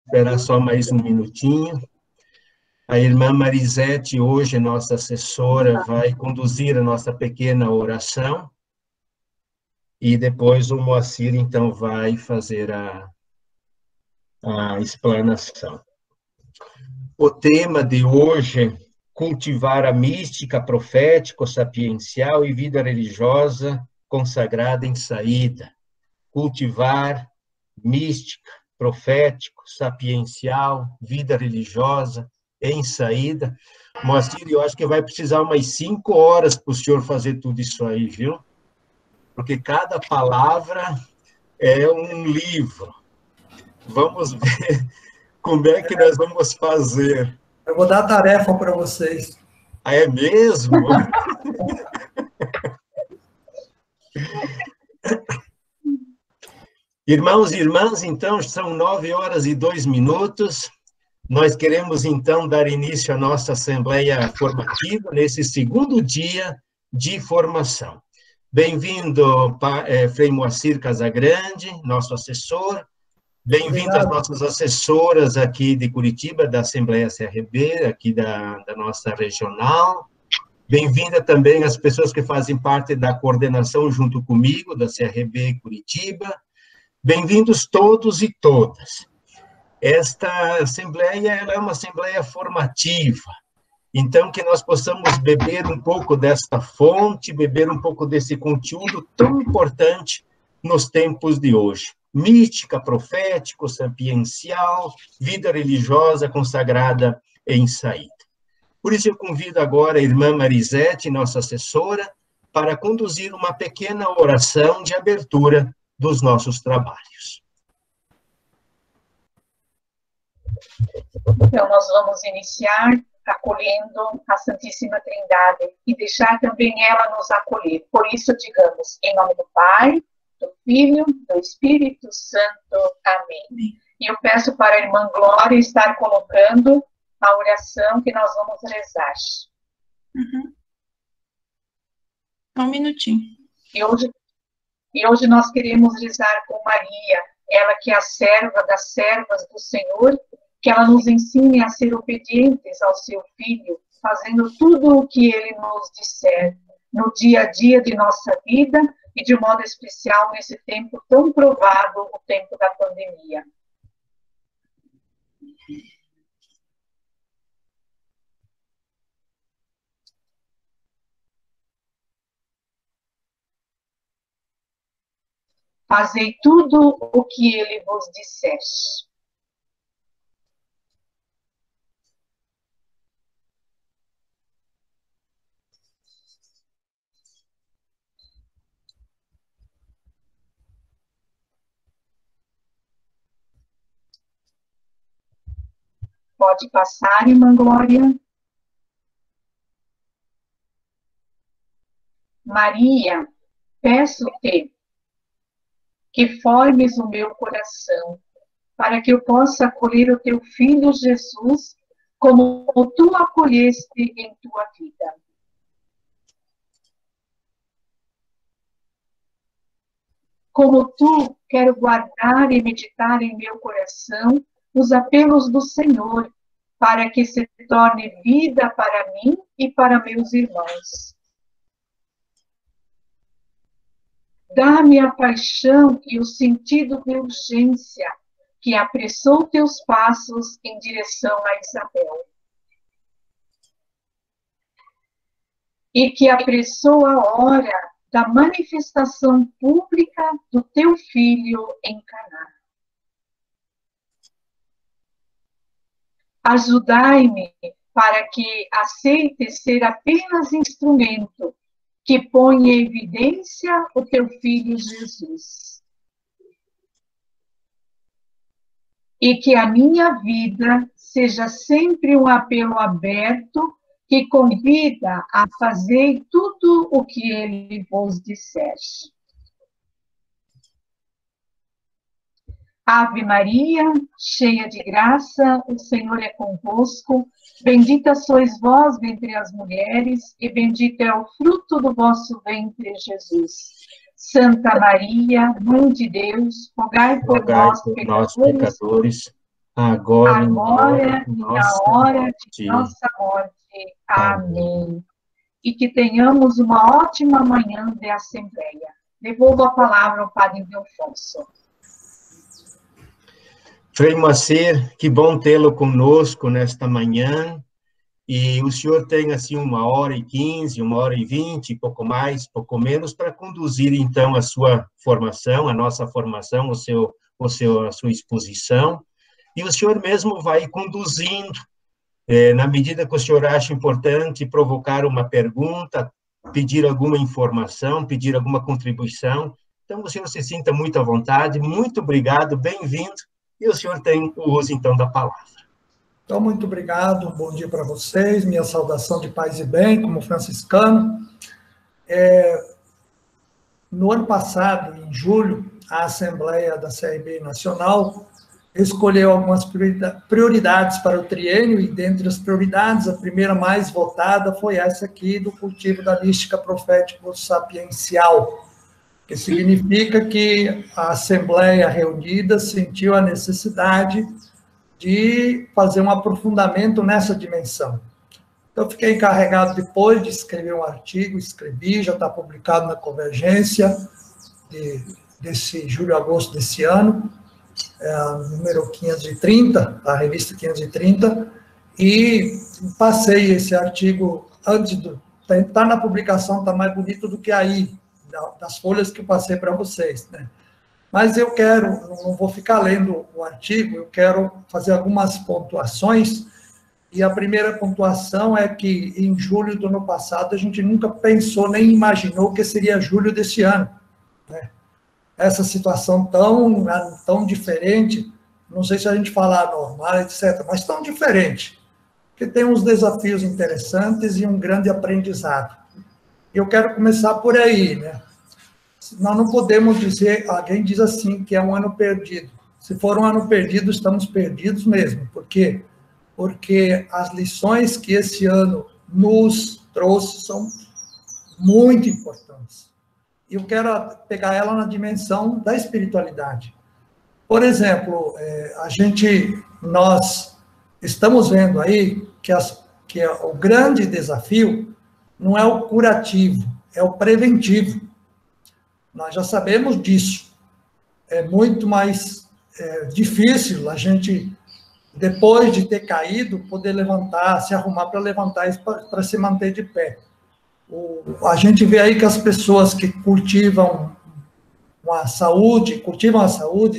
Esperar só mais um minutinho. A irmã Marisete, hoje, nossa assessora, vai conduzir a nossa pequena oração. E depois o Moacir, então, vai fazer a explanação. O tema de hoje, cultivar a mística profético-sapiencial e vida religiosa consagrada em saída. Cultivar mística, profético, sapiencial, vida religiosa em saída. Moacir, eu acho que vai precisar umas 5 horas para o senhor fazer tudo isso aí, viu? Porque cada palavra é um livro. Vamos ver como é que nós vamos fazer. Eu vou dar a tarefa para vocês. Ah, é mesmo? Irmãos e irmãs, então, são 9h02. Nós queremos, então, dar início à nossa assembleia formativa, nesse segundo dia de formação. Bem-vindo, Frei Moacir Casagrande, nosso assessor. Bem-vindo às nossas assessoras aqui de Curitiba, da Assembleia CRB, aqui da nossa regional. Bem-vinda também às pessoas que fazem parte da coordenação junto comigo, da CRB Curitiba. Bem-vindos todos e todas. Esta assembleia ela é uma assembleia formativa, então que nós possamos beber um pouco desta fonte, beber um pouco desse conteúdo tão importante nos tempos de hoje. Mística, profético, sapiencial, vida religiosa consagrada em saída. Por isso eu convido agora a irmã Marisete, nossa assessora, para conduzir uma pequena oração de abertura dos nossos trabalhos. Então, nós vamos iniciar acolhendo a Santíssima Trindade e deixar também ela nos acolher. Por isso, digamos, em nome do Pai, do Filho, do Espírito Santo. Amém. E eu peço para a irmã Glória estar colocando a oração que nós vamos rezar. Um minutinho. E hoje nós queremos rezar com Maria, ela que é a serva das servas do Senhor, que ela nos ensine a ser obedientes ao seu Filho, fazendo tudo o que ele nos disser, no dia a dia de nossa vida e de modo especial nesse tempo tão provado, o tempo da pandemia. Fazei tudo o que ele vos disser. Pode passar, irmã Glória. Maria, peço-te que formes o meu coração, para que eu possa acolher o teu Filho Jesus, como tu acolheste em tua vida. Como tu, quero guardar e meditar em meu coração os apelos do Senhor, para que se torne vida para mim e para meus irmãos. Dá-me a paixão e o sentido de urgência que apressou teus passos em direção a Isabel. E que apressou a hora da manifestação pública do teu Filho em Caná. Ajudai-me para que aceite ser apenas instrumento que põe em evidência o teu Filho Jesus. E que a minha vida seja sempre um apelo aberto que convida a fazer tudo o que ele vos disser. Ave Maria, cheia de graça, o Senhor é convosco. Bendita sois vós dentre as mulheres, e bendito é o fruto do vosso ventre, Jesus. Santa Maria, Mãe de Deus, rogai por nós, pecadores, agora e na hora de nossa morte. Amém. E que tenhamos uma ótima manhã de assembleia. Devolvo a palavra ao Padre Ildefonso. Frei Moacir, que bom tê-lo conosco nesta manhã, e o senhor tem, assim, 1h15, 1h20, pouco mais, pouco menos, para conduzir, então, a sua formação, a nossa formação, a sua exposição, e o senhor mesmo vai conduzindo, na medida que o senhor acha importante provocar uma pergunta, pedir alguma informação, pedir alguma contribuição. Então, o senhor se sinta muito à vontade. Muito obrigado, bem-vindo. E o senhor tem o uso, então, da palavra. Então, muito obrigado. Bom dia para vocês. Minha saudação de paz e bem, como franciscano. No ano passado, em julho, a Assembleia da CRB Nacional escolheu algumas prioridades para o triênio, e dentre as prioridades, a primeira mais votada foi essa aqui, do cultivo da mística profético-sapiencial, que significa que a Assembleia reunida sentiu a necessidade de fazer um aprofundamento nessa dimensão. Então, eu fiquei encarregado depois de escrever um artigo, escrevi, já está publicado na Convergência, desse julho-agosto desse ano, número 530, a revista 530, e passei esse artigo antes do... Está na publicação, está mais bonito do que aí, das folhas que eu passei para vocês, né? Mas eu não vou ficar lendo o artigo, eu quero fazer algumas pontuações, e a primeira pontuação é que em julho do ano passado a gente nunca pensou, nem imaginou que seria julho desse ano, né? Essa situação tão diferente, não sei se a gente falar normal, etc., mas tão diferente, porque tem uns desafios interessantes e um grande aprendizado. Eu quero começar por aí, né? Nós não podemos dizer, alguém diz assim, que é um ano perdido. Se for um ano perdido, estamos perdidos mesmo. Por quê? Porque as lições que esse ano nos trouxe são muito importantes. E eu quero pegar ela na dimensão da espiritualidade. Por exemplo, nós estamos vendo aí que o grande desafio não é o curativo, é o preventivo. Nós já sabemos disso. É muito mais difícil a gente, depois de ter caído, poder levantar, se arrumar para levantar e para se manter de pé. A gente vê aí que as pessoas que cultivam a saúde,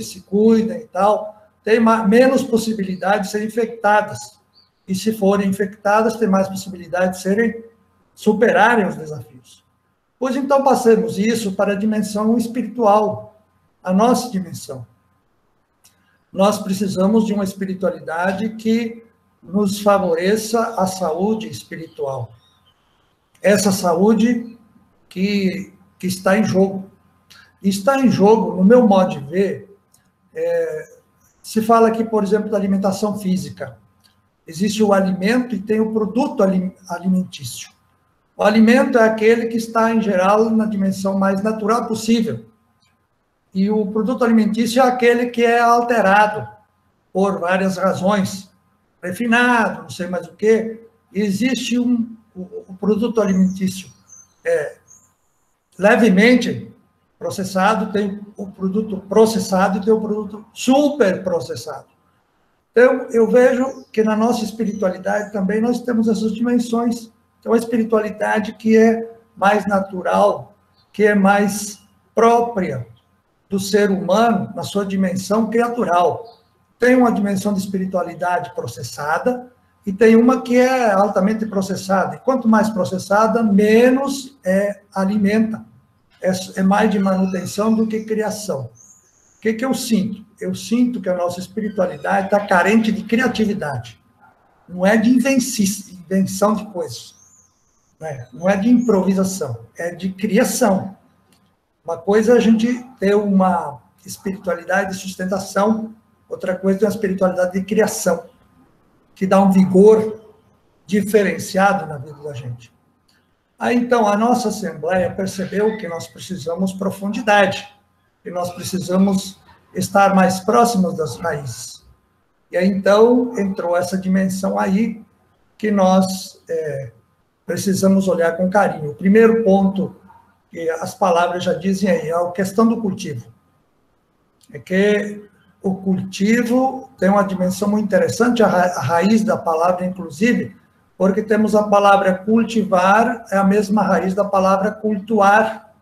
se cuidam e tal, têm menos possibilidade de serem infectadas. E se forem infectadas, têm mais possibilidade de superarem os desafios. Pois então passemos isso para a dimensão espiritual, a nossa dimensão. Nós precisamos de uma espiritualidade que nos favoreça a saúde espiritual. Essa saúde que está em jogo. Está em jogo, no meu modo de ver, se fala aqui, por exemplo, da alimentação física. Existe o alimento e tem o produto alimentício. O alimento é aquele que está, em geral, na dimensão mais natural possível. E o produto alimentício é aquele que é alterado por várias razões. Refinado, não sei mais o quê. Existe o produto alimentício levemente processado, tem o produto processado e tem o produto superprocessado. Então, eu vejo que na nossa espiritualidade também nós temos essas dimensões. Então, a espiritualidade que é mais natural, que é mais própria do ser humano na sua dimensão criatural. Tem uma dimensão de espiritualidade processada e tem uma que é altamente processada. E quanto mais processada, menos alimenta. É mais de manutenção do que criação. O que eu sinto? Eu sinto que a nossa espiritualidade está carente de criatividade. Não é de invenção de coisas. Não é de improvisação, é de criação. Uma coisa é a gente ter uma espiritualidade de sustentação, outra coisa é uma espiritualidade de criação, que dá um vigor diferenciado na vida da gente. Aí, então, a nossa Assembleia percebeu que nós precisamos profundidade, que nós precisamos estar mais próximos das raízes. E aí, então, entrou essa dimensão aí que nós precisamos olhar com carinho. O primeiro ponto, que as palavras já dizem aí, é a questão do cultivo. É que o cultivo tem uma dimensão muito interessante, a raiz da palavra, inclusive, porque temos a palavra cultivar, é a mesma raiz da palavra cultuar.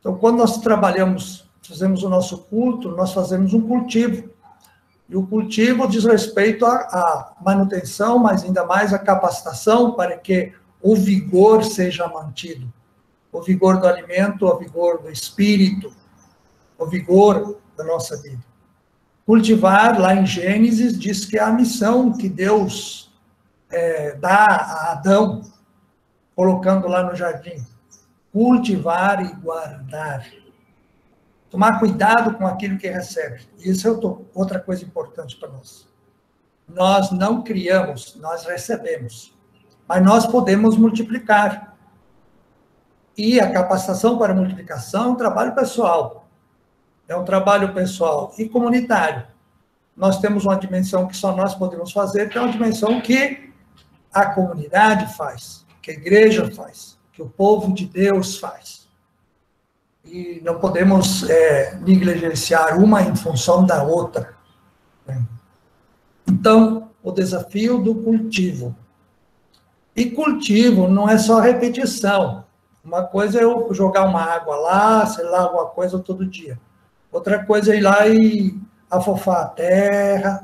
Então, quando nós trabalhamos, fazemos o nosso culto, nós fazemos um cultivo. E o cultivo diz respeito à manutenção, mas ainda mais à capacitação para que o vigor seja mantido. O vigor do alimento, o vigor do espírito, o vigor da nossa vida. Cultivar, lá em Gênesis, diz que é a missão que Deus dá a Adão, colocando lá no jardim. Cultivar e guardar. Tomar cuidado com aquilo que recebe. Isso é outra coisa importante para nós. Nós não criamos, nós recebemos. Mas nós podemos multiplicar. E a capacitação para multiplicação é um trabalho pessoal. É um trabalho pessoal e comunitário. Nós temos uma dimensão que só nós podemos fazer, que é uma dimensão que a comunidade faz, que a igreja faz, que o povo de Deus faz. E não podemos negligenciar uma em função da outra. Então, o desafio do cultivo. E cultivo não é só repetição. Uma coisa é eu jogar uma água lá, sei lá, alguma coisa todo dia. Outra coisa é ir lá e afofar a terra,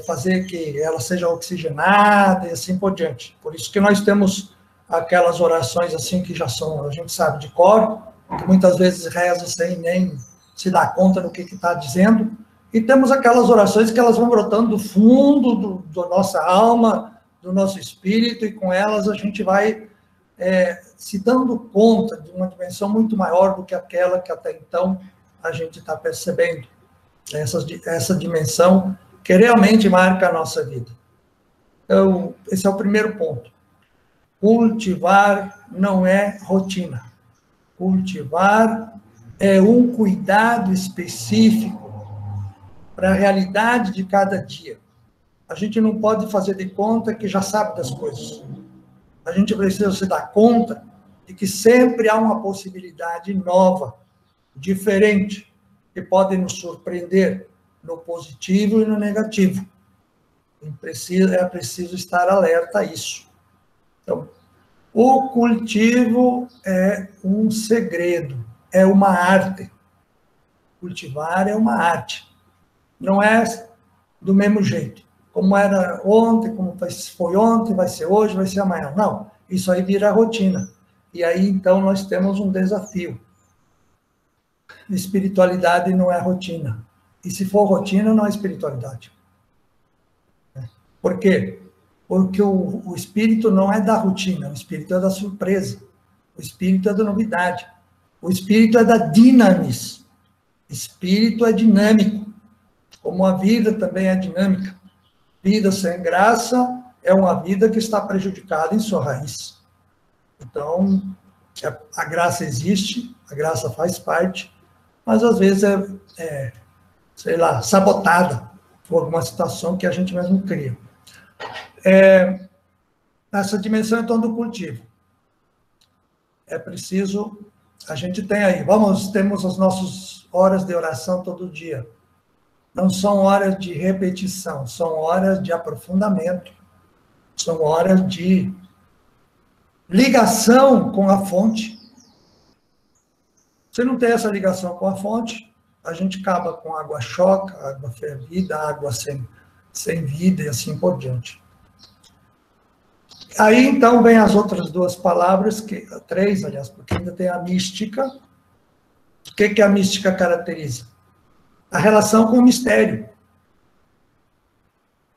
fazer que ela seja oxigenada e assim por diante. Por isso que nós temos aquelas orações assim que já são, a gente sabe de cor, que muitas vezes reza sem nem se dar conta do que está dizendo, e temos aquelas orações que elas vão brotando do fundo da nossa alma, do nosso espírito, e com elas a gente vai se dando conta de uma dimensão muito maior do que aquela que até então a gente está percebendo. Essa dimensão que realmente marca a nossa vida. Então, esse é o primeiro ponto. Cultivar não é rotina. Cultivar é um cuidado específico para a realidade de cada dia. A gente não pode fazer de conta que já sabe das coisas. A gente precisa se dar conta de que sempre há uma possibilidade nova, diferente, que pode nos surpreender no positivo e no negativo. É preciso estar alerta a isso. Então, o cultivo é um segredo, é uma arte. Cultivar é uma arte. Não é do mesmo jeito. Como era ontem, como foi ontem, vai ser hoje, vai ser amanhã. Não, isso aí vira rotina. E aí, então, nós temos um desafio. Espiritualidade não é rotina. E se for rotina, não é espiritualidade. Por quê? Porque o espírito não é da rotina, o espírito é da surpresa. O espírito é da novidade. O espírito é da dinamis. O espírito é dinâmico. Como a vida também é dinâmica. Vida sem graça é uma vida que está prejudicada em sua raiz. Então, a graça existe, a graça faz parte, mas às vezes sei lá, sabotada por alguma situação que a gente mesmo cria. Essa dimensão, então, do cultivo. É preciso, a gente tem aí, temos as nossas horas de oração todo dia. Não são horas de repetição, são horas de aprofundamento, são horas de ligação com a fonte. Se não tem essa ligação com a fonte, a gente acaba com água choca, água fervida, água sem vida e assim por diante. Aí, então, vem as outras duas palavras, três, aliás, porque ainda tem a mística. O que a mística caracteriza? A relação com o mistério.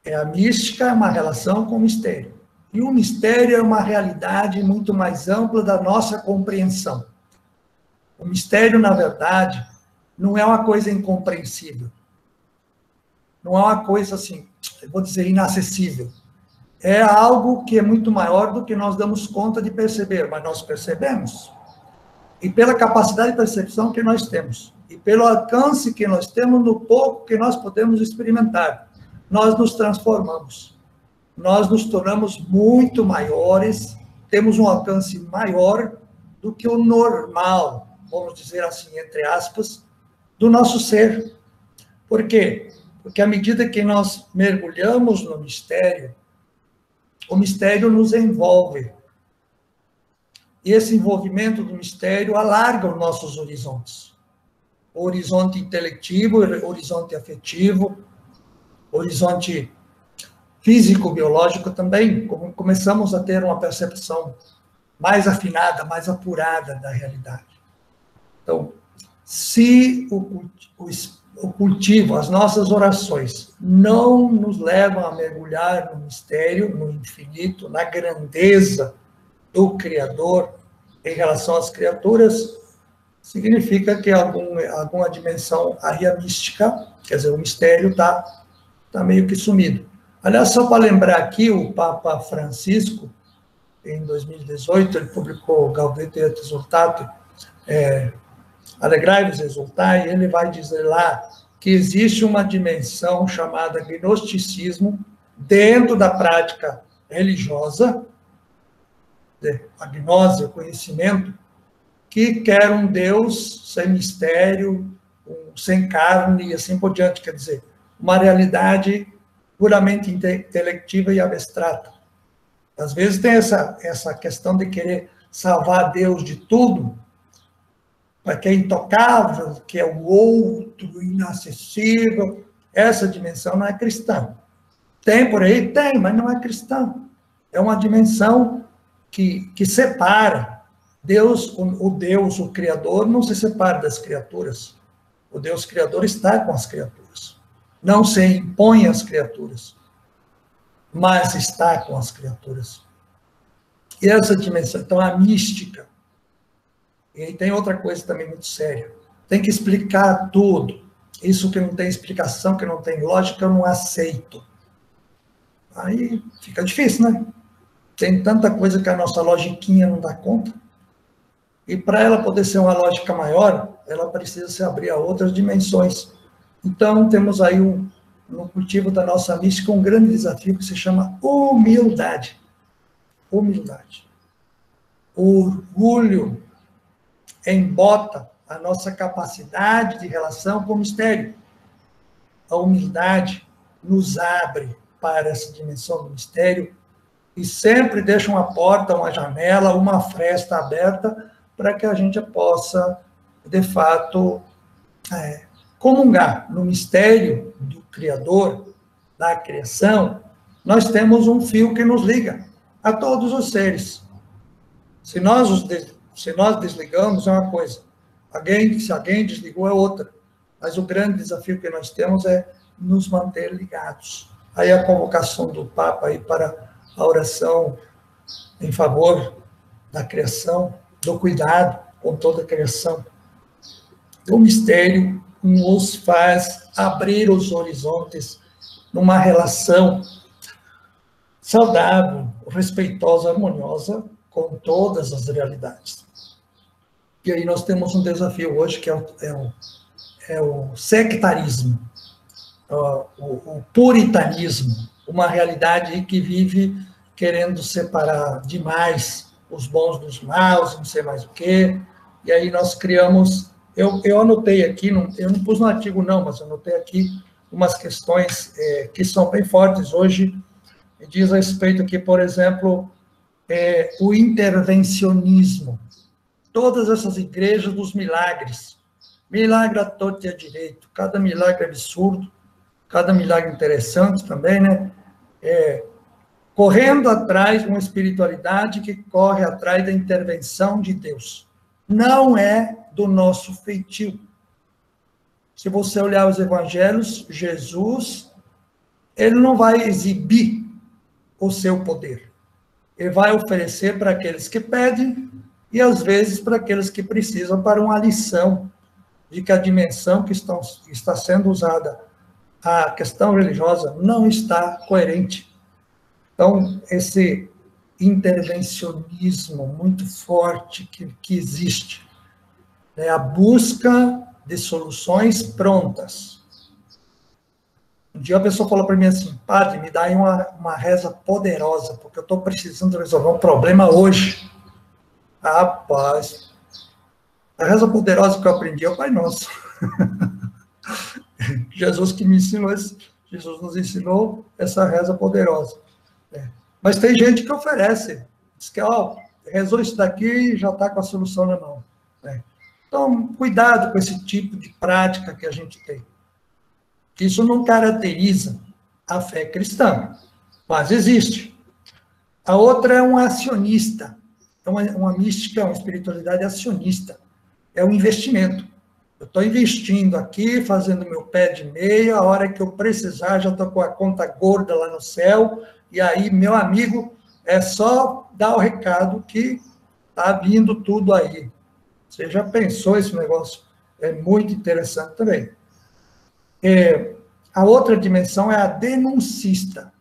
A mística é uma relação com o mistério. E o mistério é uma realidade muito mais ampla da nossa compreensão. O mistério, na verdade, não é uma coisa incompreensível. Não é uma coisa assim, eu vou dizer, inacessível. É algo que é muito maior do que nós damos conta de perceber, mas nós percebemos. E pela capacidade de percepção que nós temos. e pelo alcance que nós temos no pouco que nós podemos experimentar, nós nos transformamos. Nós nos tornamos muito maiores, temos um alcance maior do que o normal, vamos dizer assim, entre aspas, do nosso ser. Por quê? Porque à medida que nós mergulhamos no mistério, o mistério nos envolve. E esse envolvimento do mistério alarga os nossos horizontes. O horizonte intelectivo, o horizonte afetivo, o horizonte físico-biológico também. Começamos a ter uma percepção mais afinada, mais apurada da realidade. Então, se o cultivo, as nossas orações, não nos levam a mergulhar no mistério, no infinito, na grandeza do Criador em relação às criaturas, significa que alguma dimensão aí a mística, quer dizer, o mistério está meio que sumido. Aliás, só para lembrar aqui, o Papa Francisco, em 2018, ele publicou Gaudete et Exsultate, Alegrai-vos e exultai, e ele vai dizer lá que existe uma dimensão chamada gnosticismo dentro da prática religiosa, a gnose, o conhecimento, que quer um Deus sem mistério, sem carne e assim por diante, quer dizer, uma realidade puramente intelectiva e abstrata. Às vezes tem essa questão de querer salvar Deus de tudo, para que é intocável, que é o outro, inacessível. Essa dimensão não é cristã. Tem por aí? Tem, mas não é cristã. É uma dimensão que separa. Deus, o Criador, não se separa das criaturas. O Deus Criador está com as criaturas. Não se impõe às criaturas, mas está com as criaturas. E essa dimensão, então, a mística. E aí tem outra coisa também muito séria. Tem que explicar tudo. Isso que não tem explicação, que não tem lógica, eu não aceito. Aí fica difícil, né? Tem tanta coisa que a nossa logiquinha não dá conta. E para ela poder ser uma lógica maior, ela precisa se abrir a outras dimensões. Então, temos aí, no cultivo da nossa mística, um grande desafio que se chama humildade. Humildade. O orgulho embota a nossa capacidade de relação com o mistério. A humildade nos abre para essa dimensão do mistério e sempre deixa uma porta, uma janela, uma fresta aberta para que a gente possa, de fato, comungar no mistério do Criador, da criação. Nós temos um fio que nos liga a todos os seres. Se nós desligamos, é uma coisa. Se alguém desligou, é outra. Mas o grande desafio que nós temos é nos manter ligados. Aí a convocação do Papa aí para a oração em favor da criação, do cuidado com toda a criação. O mistério nos faz abrir os horizontes numa relação saudável, respeitosa, harmoniosa com todas as realidades. E aí nós temos um desafio hoje, que é o sectarismo, o puritanismo, uma realidade que vive querendo separar demais os bons dos maus, não sei mais o quê, e aí nós criamos, eu anotei aqui, eu não pus no artigo não, mas eu anotei aqui umas questões que são bem fortes hoje, diz a respeito aqui, por exemplo, o intervencionismo, todas essas igrejas dos milagres, milagre à torta e à direito, cada milagre absurdo, cada milagre interessante também, né? Correndo atrás de uma espiritualidade que corre atrás da intervenção de Deus. Não é do nosso feitio. Se você olhar os evangelhos, Jesus, ele não vai exibir o seu poder. Ele vai oferecer para aqueles que pedem e, às vezes, para aqueles que precisam para uma lição de que a dimensão que está sendo usada, a questão religiosa, não está coerente. Então, esse intervencionismo muito forte que existe, a busca de soluções prontas. Um dia a pessoa falou para mim assim, padre, me dá aí uma reza poderosa, porque eu estou precisando resolver um problema hoje. Rapaz, a reza poderosa que eu aprendi é o Pai Nosso. Jesus que me ensinou, Jesus nos ensinou essa reza poderosa. Mas tem gente que oferece, diz que, rezou isso daqui e já está com a solução na mão. Então, cuidado com esse tipo de prática que a gente tem. Isso não caracteriza a fé cristã, mas existe. A outra é um acionista, é uma mística, uma espiritualidade acionista. É um investimento. Eu estou investindo aqui, fazendo meu pé de meia, a hora que eu precisar, já estou com a conta gorda lá no céu, e aí, meu amigo, é só dar o recado que está vindo tudo aí. Você já pensou esse negócio? É muito interessante também. A outra dimensão é a denuncista.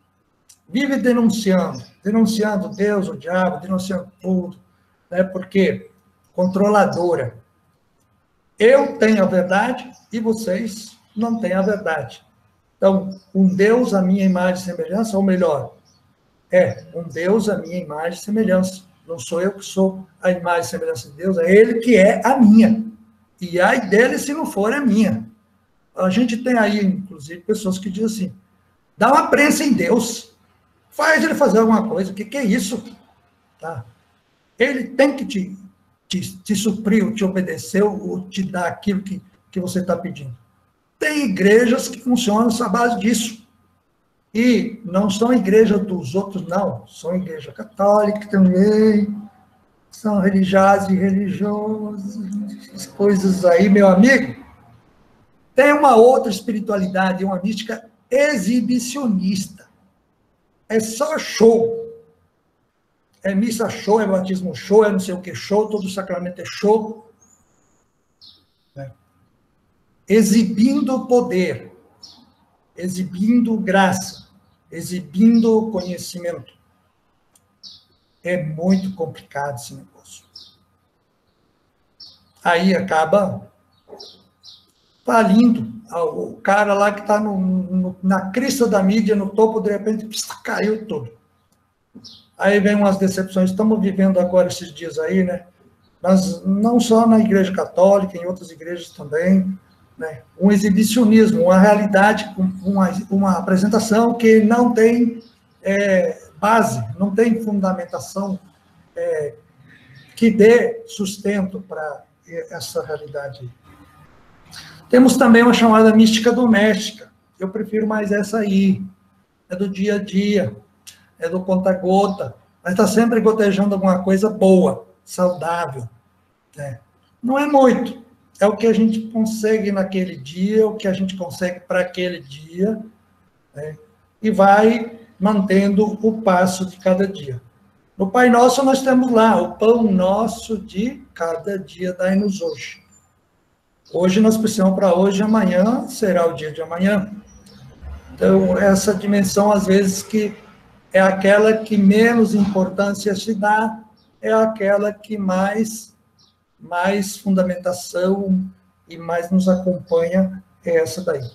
Vive denunciando Deus, o diabo, denunciando tudo, né? Porque controladora. Eu tenho a verdade e vocês não têm a verdade. Então, um Deus à minha imagem e semelhança, ou melhor, um Deus à minha imagem e semelhança. Não sou eu que sou a imagem e semelhança de Deus, é Ele que é a minha. E ai dele se não for a minha. A gente tem aí, inclusive, pessoas que dizem assim, dá uma prensa em Deus, faz ele fazer alguma coisa, o que é isso? Tá? Ele tem que te suprir, te obedecer, ou te dar aquilo que você está pedindo. Tem igrejas que funcionam à base disso. E não são igrejas dos outros, não. São igreja católica também. São religiosas e religiosas. Coisas aí, meu amigo. Tem uma outra espiritualidade, uma mística exibicionista. É só show. É missa show, é batismo show, é não sei o que show, todo sacramento é show. Exibindo poder, exibindo graça, exibindo conhecimento. É muito complicado esse negócio. Aí acaba falindo. O cara lá que está na crista da mídia, no topo, de repente, caiu tudo. Aí vem umas decepções. Estamos vivendo agora esses dias aí, né? Mas não só na Igreja Católica, em outras igrejas também, né? Um exibicionismo, uma realidade, uma apresentação que não tem base, não tem fundamentação que dê sustento para essa realidade. Temos também uma chamada mística doméstica. Eu prefiro mais essa aí. É do dia a dia, é do conta-gota, mas está sempre gotejando alguma coisa boa, saudável. Né? Não é muito. É o que a gente consegue naquele dia, o que a gente consegue para aquele dia, né? E vai mantendo o passo de cada dia. No Pai Nosso, nós temos lá, o pão nosso de cada dia, dai-nos hoje. Hoje nós precisamos para hoje, amanhã será o dia de amanhã. Então, essa dimensão, às vezes, que é aquela que menos importância se dá, é aquela que mais fundamentação e mais nos acompanha, é essa daí.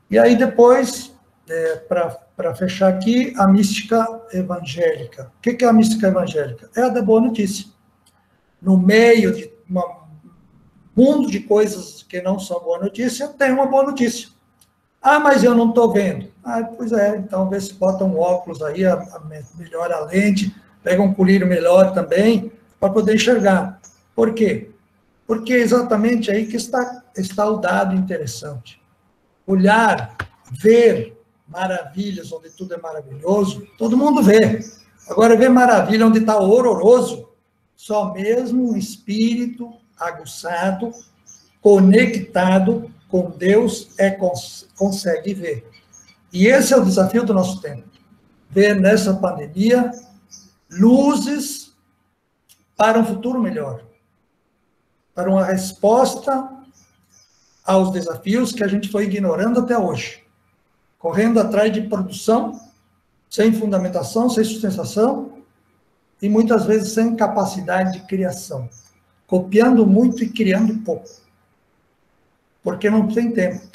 E aí, depois, para fechar aqui, a mística evangélica. O que é a mística evangélica? É a da boa notícia. No meio de um mundo de coisas que não são boa notícia, tem uma boa notícia. Ah, mas eu não estou vendo. Ah, pois é, então vê se bota um óculos aí, melhora a lente, pega um colírio melhor também, para poder enxergar. Por quê? Porque é exatamente aí que está o dado interessante. Olhar, ver maravilhas onde tudo é maravilhoso, todo mundo vê. Agora, ver maravilha onde está horroroso, só mesmo um espírito aguçado, conectado com Deus, consegue ver. E esse é o desafio do nosso tempo. Ver nessa pandemia luzes para um futuro melhor. Para uma resposta aos desafios que a gente foi ignorando até hoje. Correndo atrás de produção, sem fundamentação, sem sustentação, e muitas vezes sem capacidade de criação. Copiando muito e criando pouco. porque não tem tempo.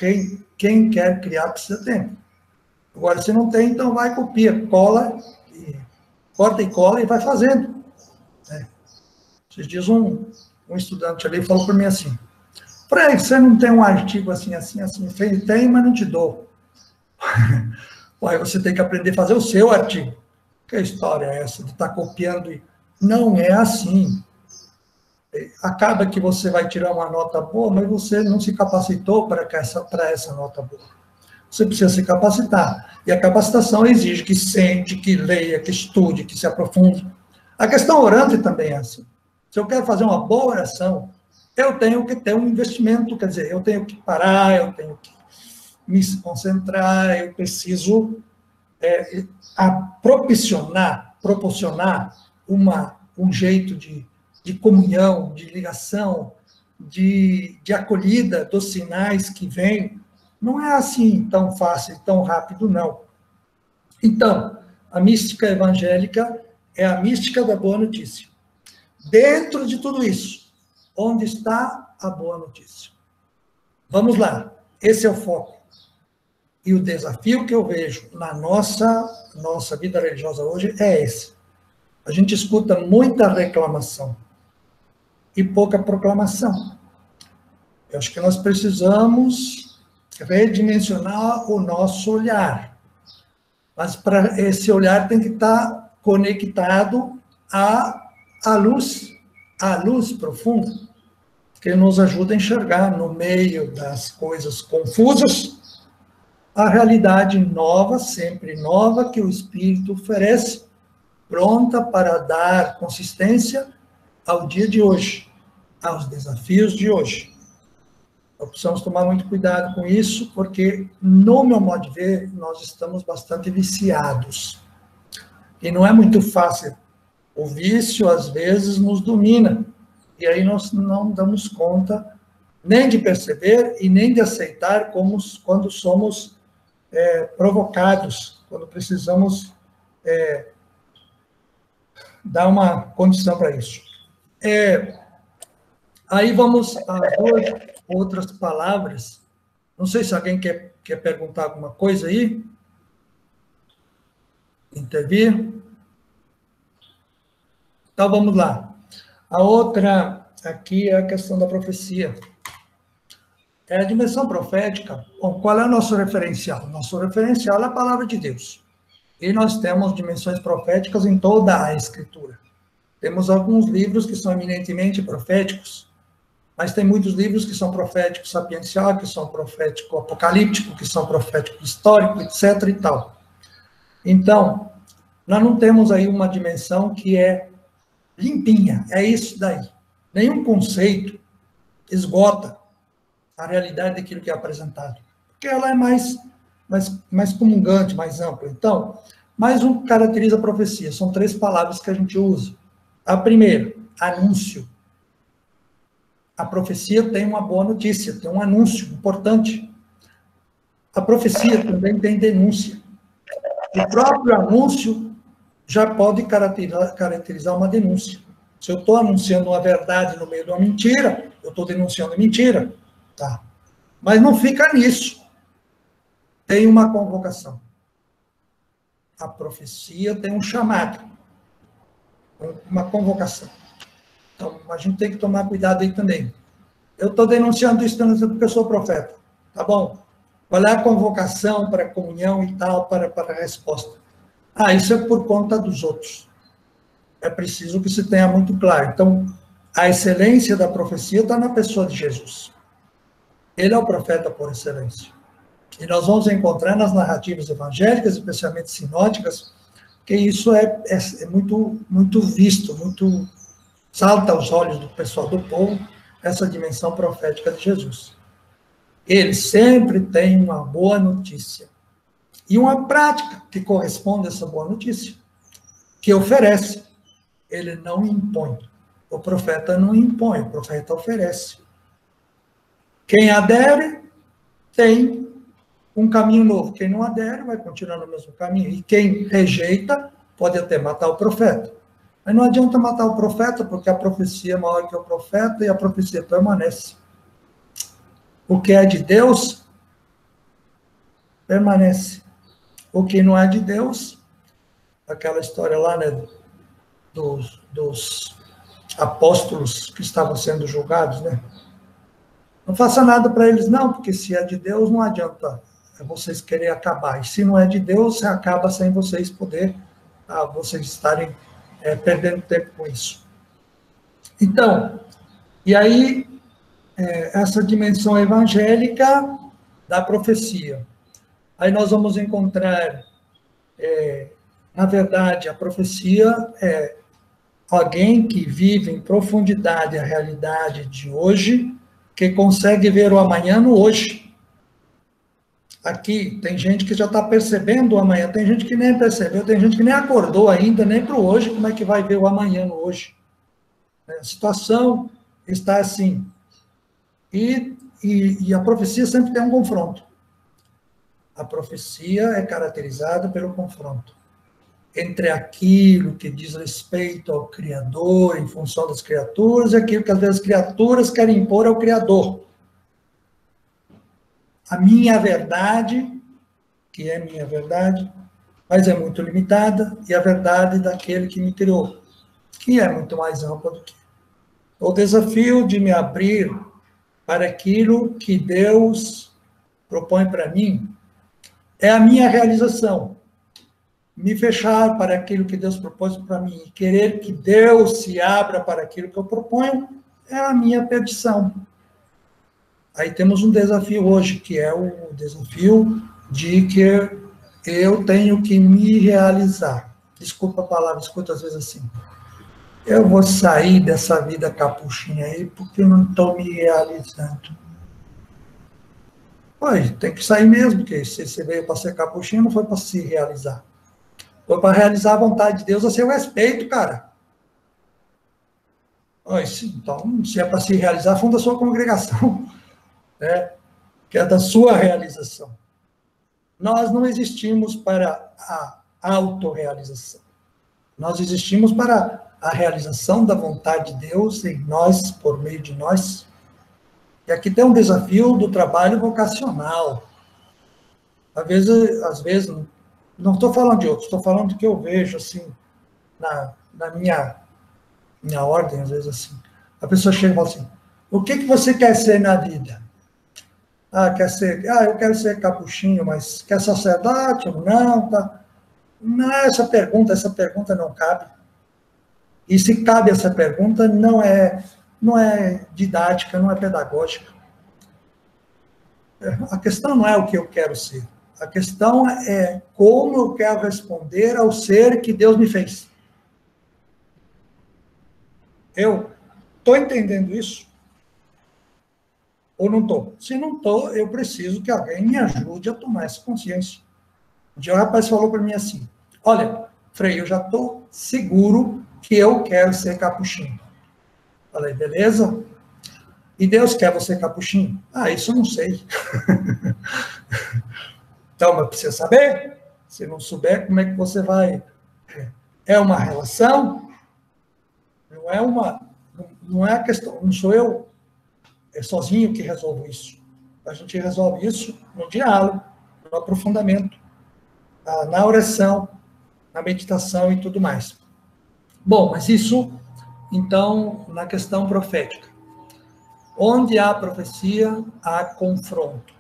Quem quer criar precisa ter tempo. Agora, se não tem, então vai, copia, cola, corta e cola e vai fazendo. Esses dias um estudante ali falou para mim assim, Frei, você não tem um artigo assim, assim, assim? Eu falei, tem, mas não te dou. Aí você tem que aprender a fazer o seu artigo. Que história é essa de estar copiando? Não é assim. Acaba que você vai tirar uma nota boa, mas você não se capacitou para essa nota boa. Você precisa se capacitar. E a capacitação exige que sente, que leia, que estude, que se aprofunde. A questão orante também é assim. Se eu quero fazer uma boa oração, eu tenho que ter um investimento, quer dizer, eu tenho que parar, eu tenho que me concentrar, eu preciso proporcionar um jeito de comunhão, de ligação, de acolhida dos sinais que vêm. Não é assim tão fácil, tão rápido, não. Então, a mística evangélica é a mística da boa notícia. Dentro de tudo isso, onde está a boa notícia? Vamos lá, esse é o foco. E o desafio que eu vejo na nossa vida religiosa hoje é esse. A gente escuta muita reclamação e pouca proclamação. Eu acho que nós precisamos redimensionar o nosso olhar. Mas para esse olhar tem que estar conectado à luz profunda, que nos ajuda a enxergar no meio das coisas confusas a realidade nova, sempre nova, que o Espírito oferece, pronta para dar consistência ao dia de hoje, aos desafios de hoje. Nós precisamos tomar muito cuidado com isso, porque, no meu modo de ver, nós estamos bastante viciados. E não é muito fácil. O vício, às vezes, nos domina. E aí nós não damos conta nem de perceber e nem de aceitar quando somos provocados, quando precisamos dar uma condição para isso. Aí vamos a duas outras palavras. Não sei se alguém quer perguntar alguma coisa aí. Intervir. Então, vamos lá. A outra aqui é a questão da profecia. É a dimensão profética. Bom, qual é o nosso referencial? Nosso referencial é a palavra de Deus. E nós temos dimensões proféticas em toda a Escritura. Temos alguns livros que são eminentemente proféticos, mas tem muitos livros que são proféticos sapiencial, que são profético apocalíptico, que são profético histórico, etc. e tal. Então, nós não temos aí uma dimensão que é limpinha, é isso daí. Nenhum conceito esgota a realidade daquilo que é apresentado, porque ela é mais comungante, mais ampla. Então, mais um caracteriza a profecia, são 3 palavras que a gente usa. A primeira, anúncio. A profecia tem uma boa notícia, tem um anúncio importante. A profecia também tem denúncia. O próprio anúncio já pode caracterizar uma denúncia. Se eu estou anunciando uma verdade no meio de uma mentira, eu estou denunciando mentira. Tá. Mas não fica nisso. Tem uma convocação. A profecia tem um chamado. Uma convocação. Então, a gente tem que tomar cuidado aí também. Eu estou denunciando isso porque eu sou profeta. Tá bom? Qual é a convocação para a comunhão e tal, para a resposta? Isso é por conta dos outros. É preciso que se tenha muito claro. Então, a excelência da profecia está na pessoa de Jesus. Ele é o profeta por excelência. E nós vamos encontrar nas narrativas evangélicas, especialmente sinóticas, que isso é muito, muito visto, muito salta aos olhos do pessoal do povo, essa dimensão profética de Jesus. Ele sempre tem uma boa notícia. E uma prática que corresponde a essa boa notícia, que oferece. Ele não impõe. O profeta não impõe, o profeta oferece. Quem adere, tem um caminho novo. Quem não adere, vai continuar no mesmo caminho. E quem rejeita, pode até matar o profeta. Mas não adianta matar o profeta, porque a profecia é maior que o profeta e a profecia permanece. O que é de Deus, permanece. O que não é de Deus, aquela história lá, né, dos apóstolos que estavam sendo julgados, né? Não faça nada para eles, não, porque se é de Deus, não adianta vocês querem acabar. E se não é de Deus, acaba sem vocês vocês estarem perdendo tempo com isso. Então, e aí, essa dimensão evangélica da profecia. Aí nós vamos encontrar, na verdade, a profecia é alguém que vive em profundidade a realidade de hoje, que consegue ver o amanhã no hoje. Aqui tem gente que já está percebendo o amanhã, tem gente que nem percebeu, tem gente que nem acordou ainda, nem para o hoje, como é que vai ver o amanhã no hoje. A situação está assim. E a profecia sempre tem um confronto. A profecia é caracterizada pelo confronto entre aquilo que diz respeito ao Criador, em função das criaturas, e aquilo que às vezes as criaturas querem impor ao Criador. A minha verdade, que é minha verdade, mas é muito limitada, e a verdade daquele que me criou, que é muito mais ampla do que. O desafio de me abrir para aquilo que Deus propõe para mim é a minha realização. Me fechar para aquilo que Deus propôs para mim, e querer que Deus se abra para aquilo que eu proponho, é a minha perdição. Aí temos um desafio hoje, que é o desafio de que eu tenho que me realizar. Desculpa a palavra, escuta às vezes assim. Eu vou sair dessa vida capuchinha aí, porque não estou me realizando. Pois, tem que sair mesmo, porque se você veio para ser capuchinho, não foi para se realizar. Foi para realizar a vontade de Deus a seu respeito, cara. Então, se é para se realizar, funda a sua congregação, né? Que é da sua realização. Nós não existimos para a autorrealização. Nós existimos para a realização da vontade de Deus em nós, por meio de nós. E aqui tem um desafio do trabalho vocacional. Às vezes não estou falando de outros, estou falando do que eu vejo, assim, na minha ordem, às vezes, assim. A pessoa chega e fala assim, o que você quer ser na vida? Eu quero ser capuchinho, mas quer sacerdote? Não, tá. Não, essa pergunta não cabe. E se cabe essa pergunta, não é didática, não é pedagógica. A questão não é o que eu quero ser. A questão é como eu quero responder ao ser que Deus me fez. Eu estou entendendo isso? Ou não estou? Se não estou, eu preciso que alguém me ajude a tomar essa consciência. Um dia o rapaz falou para mim assim, olha, Frei, eu já estou seguro que eu quero ser capuchinho. Falei, beleza? E Deus quer você capuchinho? Isso eu não sei. Então, mas precisa saber. Se não souber, como é que você vai... É uma relação? Não é a questão, não sou eu sozinho que resolvo isso. A gente resolve isso no diálogo, no aprofundamento, na oração, na meditação e tudo mais. Bom, mas isso, então, na questão profética. Onde há profecia, há confronto.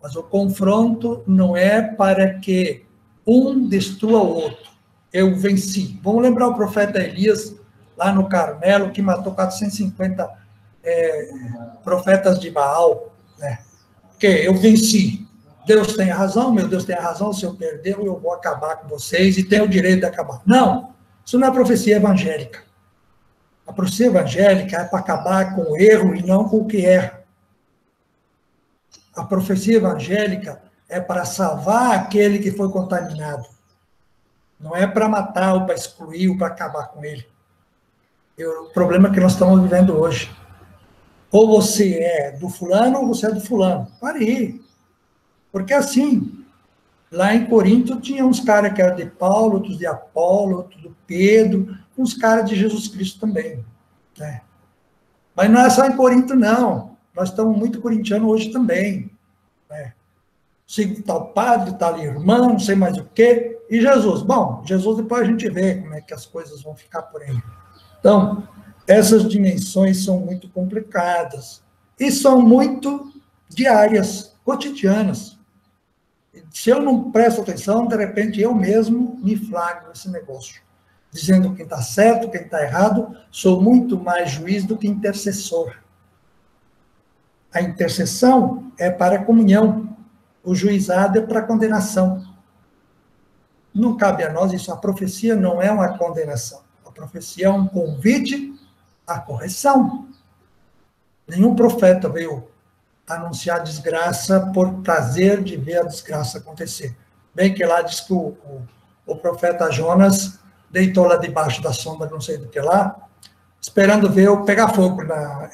Mas o confronto não é para que um destrua o outro. Eu venci. Vamos lembrar o profeta Elias, lá no Carmelo, que matou 450 profetas de Baal, né? Porque eu venci. Deus tem a razão, meu Deus tem a razão, se eu perder, eu vou acabar com vocês e tenho o direito de acabar. Não, isso não é profecia evangélica. A profecia evangélica é para acabar com o erro e não com o que erra. A profecia evangélica é para salvar aquele que foi contaminado. Não é para matar ou para excluir ou para acabar com ele. O problema é que nós estamos vivendo hoje. Ou você é do fulano ou você é do fulano. Pare aí. Porque assim, lá em Corinto tinha uns caras que eram de Paulo, outros de Apolo, outros de Pedro, uns caras de Jesus Cristo também. Né? Mas não é só em Corinto, não. nós estamos muito corintianos hoje também, né? Sigo tal padre, tal irmão, não sei mais o quê. E Jesus? Bom, Jesus depois a gente vê como é que as coisas vão ficar por aí. Então, essas dimensões são muito complicadas e são muito diárias, cotidianas. Se eu não presto atenção, de repente eu mesmo me flagro nesse negócio, dizendo quem está certo, quem está errado. Sou muito mais juiz do que intercessor. A intercessão é para a comunhão, o juizado é para a condenação. Não cabe a nós isso, a profecia não é uma condenação. A profecia é um convite à correção. Nenhum profeta veio anunciar desgraça por prazer de ver a desgraça acontecer. Bem que lá diz que o profeta Jonas deitou lá debaixo da sombra, não sei do que lá, esperando ver eu pegar fogo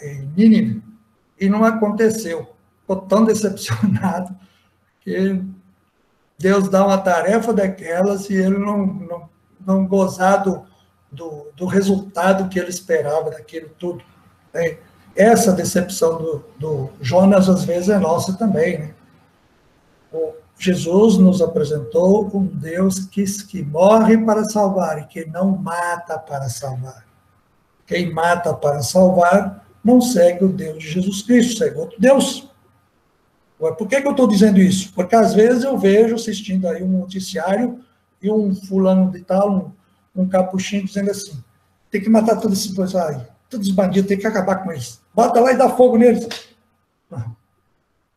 em Nínive, e não aconteceu. Ficou tão decepcionado que Deus dá uma tarefa daquelas e ele não gozar do resultado que ele esperava daquilo tudo, né? Essa decepção do Jonas, às vezes, é nossa também, né? Jesus nos apresentou um Deus que morre para salvar e que não mata para salvar. Quem mata para salvar não segue o Deus de Jesus Cristo, segue outro Deus. Por que eu estou dizendo isso? Porque às vezes eu vejo, assistindo aí um noticiário, e um fulano de tal, um capuchinho, dizendo assim, tem que matar todos esses coisas aí, todos os bandidos, tem que acabar com eles. Bota lá e dá fogo neles.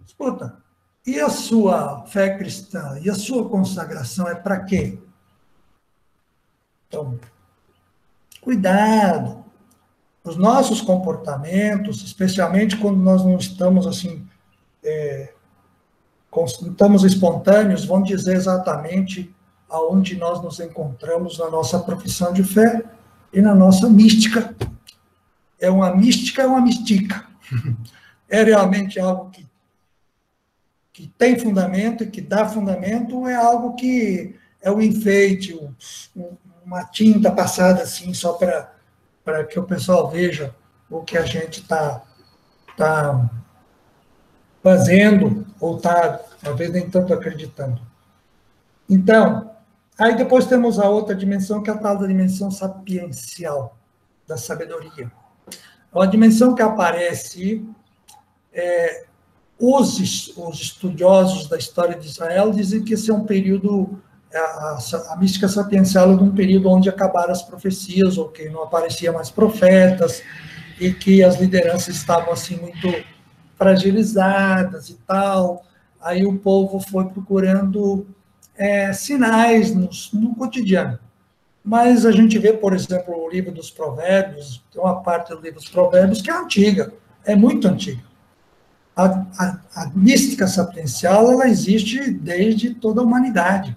Escuta, e a sua fé cristã, e a sua consagração é para quê? Então, cuidado. Os nossos comportamentos, especialmente quando nós não estamos assim, estamos espontâneos, vão dizer exatamente aonde nós nos encontramos na nossa profissão de fé e na nossa mística. É uma mística, é uma mistica. É realmente algo que tem fundamento e que dá fundamento, ou é algo que é um enfeite, uma tinta passada assim, só para que o pessoal veja o que a gente está fazendo, ou está, talvez, nem tanto acreditando. Então, aí depois temos a outra dimensão, que é a tal da dimensão sapiencial, da sabedoria. É uma dimensão que aparece, os estudiosos da história de Israel dizem que esse é um período, a mística sapiencial é de um período onde acabaram as profecias, ou que não aparecia mais profetas, e que as lideranças estavam assim muito fragilizadas e tal. Aí o povo foi procurando sinais no cotidiano. Mas a gente vê, por exemplo, o livro dos Provérbios, tem uma parte do livro dos Provérbios que é antiga, é muito antiga. A mística sapiencial, ela existe desde toda a humanidade.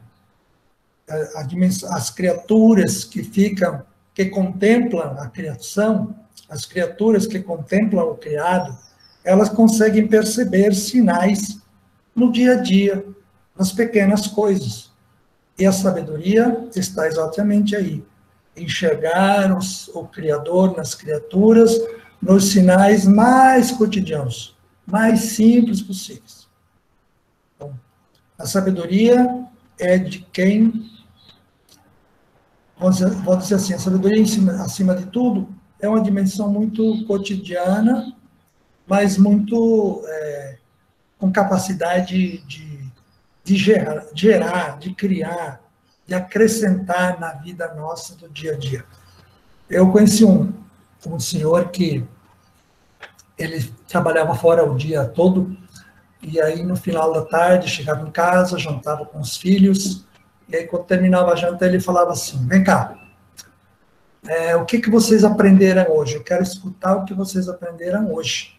As criaturas que contemplam a criação, as criaturas que contemplam o criado, elas conseguem perceber sinais no dia a dia, nas pequenas coisas. E a sabedoria está exatamente aí. Enxergar o Criador nas criaturas, nos sinais mais cotidianos, mais simples possíveis. Então, a sabedoria é de quem, vou dizer assim, a sabedoria, acima de tudo, é uma dimensão muito cotidiana, mas muito com capacidade de gerar, de criar, de acrescentar na vida nossa do dia a dia. Eu conheci um senhor que ele trabalhava fora o dia todo, e aí no final da tarde chegava em casa, jantava com os filhos, e aí quando terminava a janta ele falava assim, vem cá, o que vocês aprenderam hoje? Eu quero escutar o que vocês aprenderam hoje.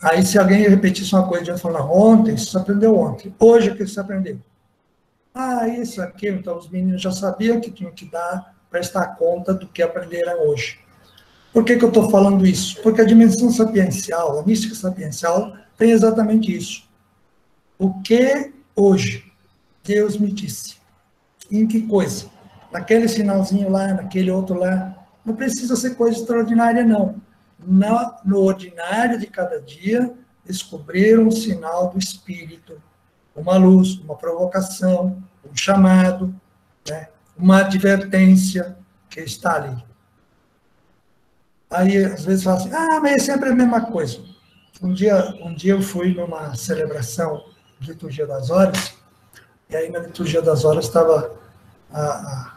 Aí, se alguém repetisse uma coisa, eu falava, ontem, isso você aprendeu ontem. Hoje, o que você aprendeu? Isso, aquilo. Então, os meninos já sabiam que tinham que prestar conta do que aprenderam hoje. Por que eu estou falando isso? Porque a dimensão sapiencial, a mística sapiencial, tem exatamente isso. O que hoje Deus me disse? Em que coisa? Naquele sinalzinho lá, naquele outro lá. Não precisa ser coisa extraordinária, não. no ordinário de cada dia, descobrir um sinal do Espírito, uma luz, uma provocação, um chamado, né? Uma advertência que está ali. Aí, às vezes, fala assim, mas é sempre a mesma coisa. Um dia eu fui numa celebração de Liturgia das Horas, e aí na Liturgia das Horas estava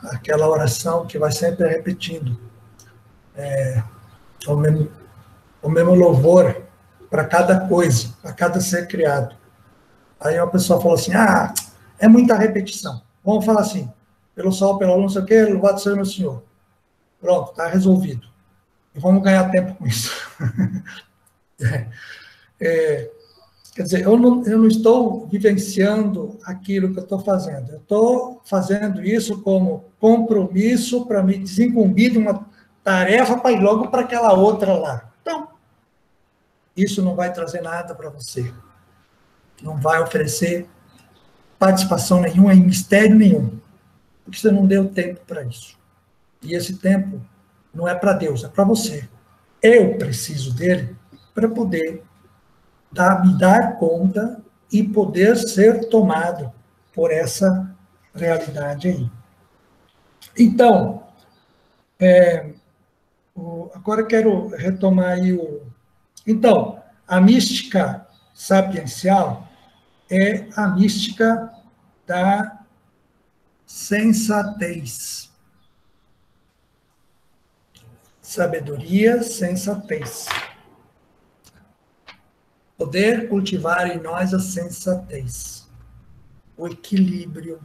aquela oração que vai sempre repetindo. O mesmo louvor para cada coisa, para cada ser criado. Aí uma pessoa falou assim, é muita repetição. Vamos falar assim, pelo sol, pela lua, não sei o quê, louvado seja meu Senhor. Pronto, está resolvido. E vamos ganhar tempo com isso. Quer dizer, eu não estou vivenciando aquilo que eu estou fazendo. Eu estou fazendo isso como compromisso para me desincumbir de uma tarefa para ir logo para aquela outra lá. Então, isso não vai trazer nada para você. Não vai oferecer participação nenhuma em mistério nenhum. Porque você não deu tempo para isso. E esse tempo não é para Deus, é para você. Eu preciso dele para poder me dar conta e poder ser tomado por essa realidade aí. Então, agora eu quero retomar aí Então, a mística sapiencial é a mística da sensatez. Sabedoria, sensatez. Poder cultivar em nós a sensatez, o equilíbrio.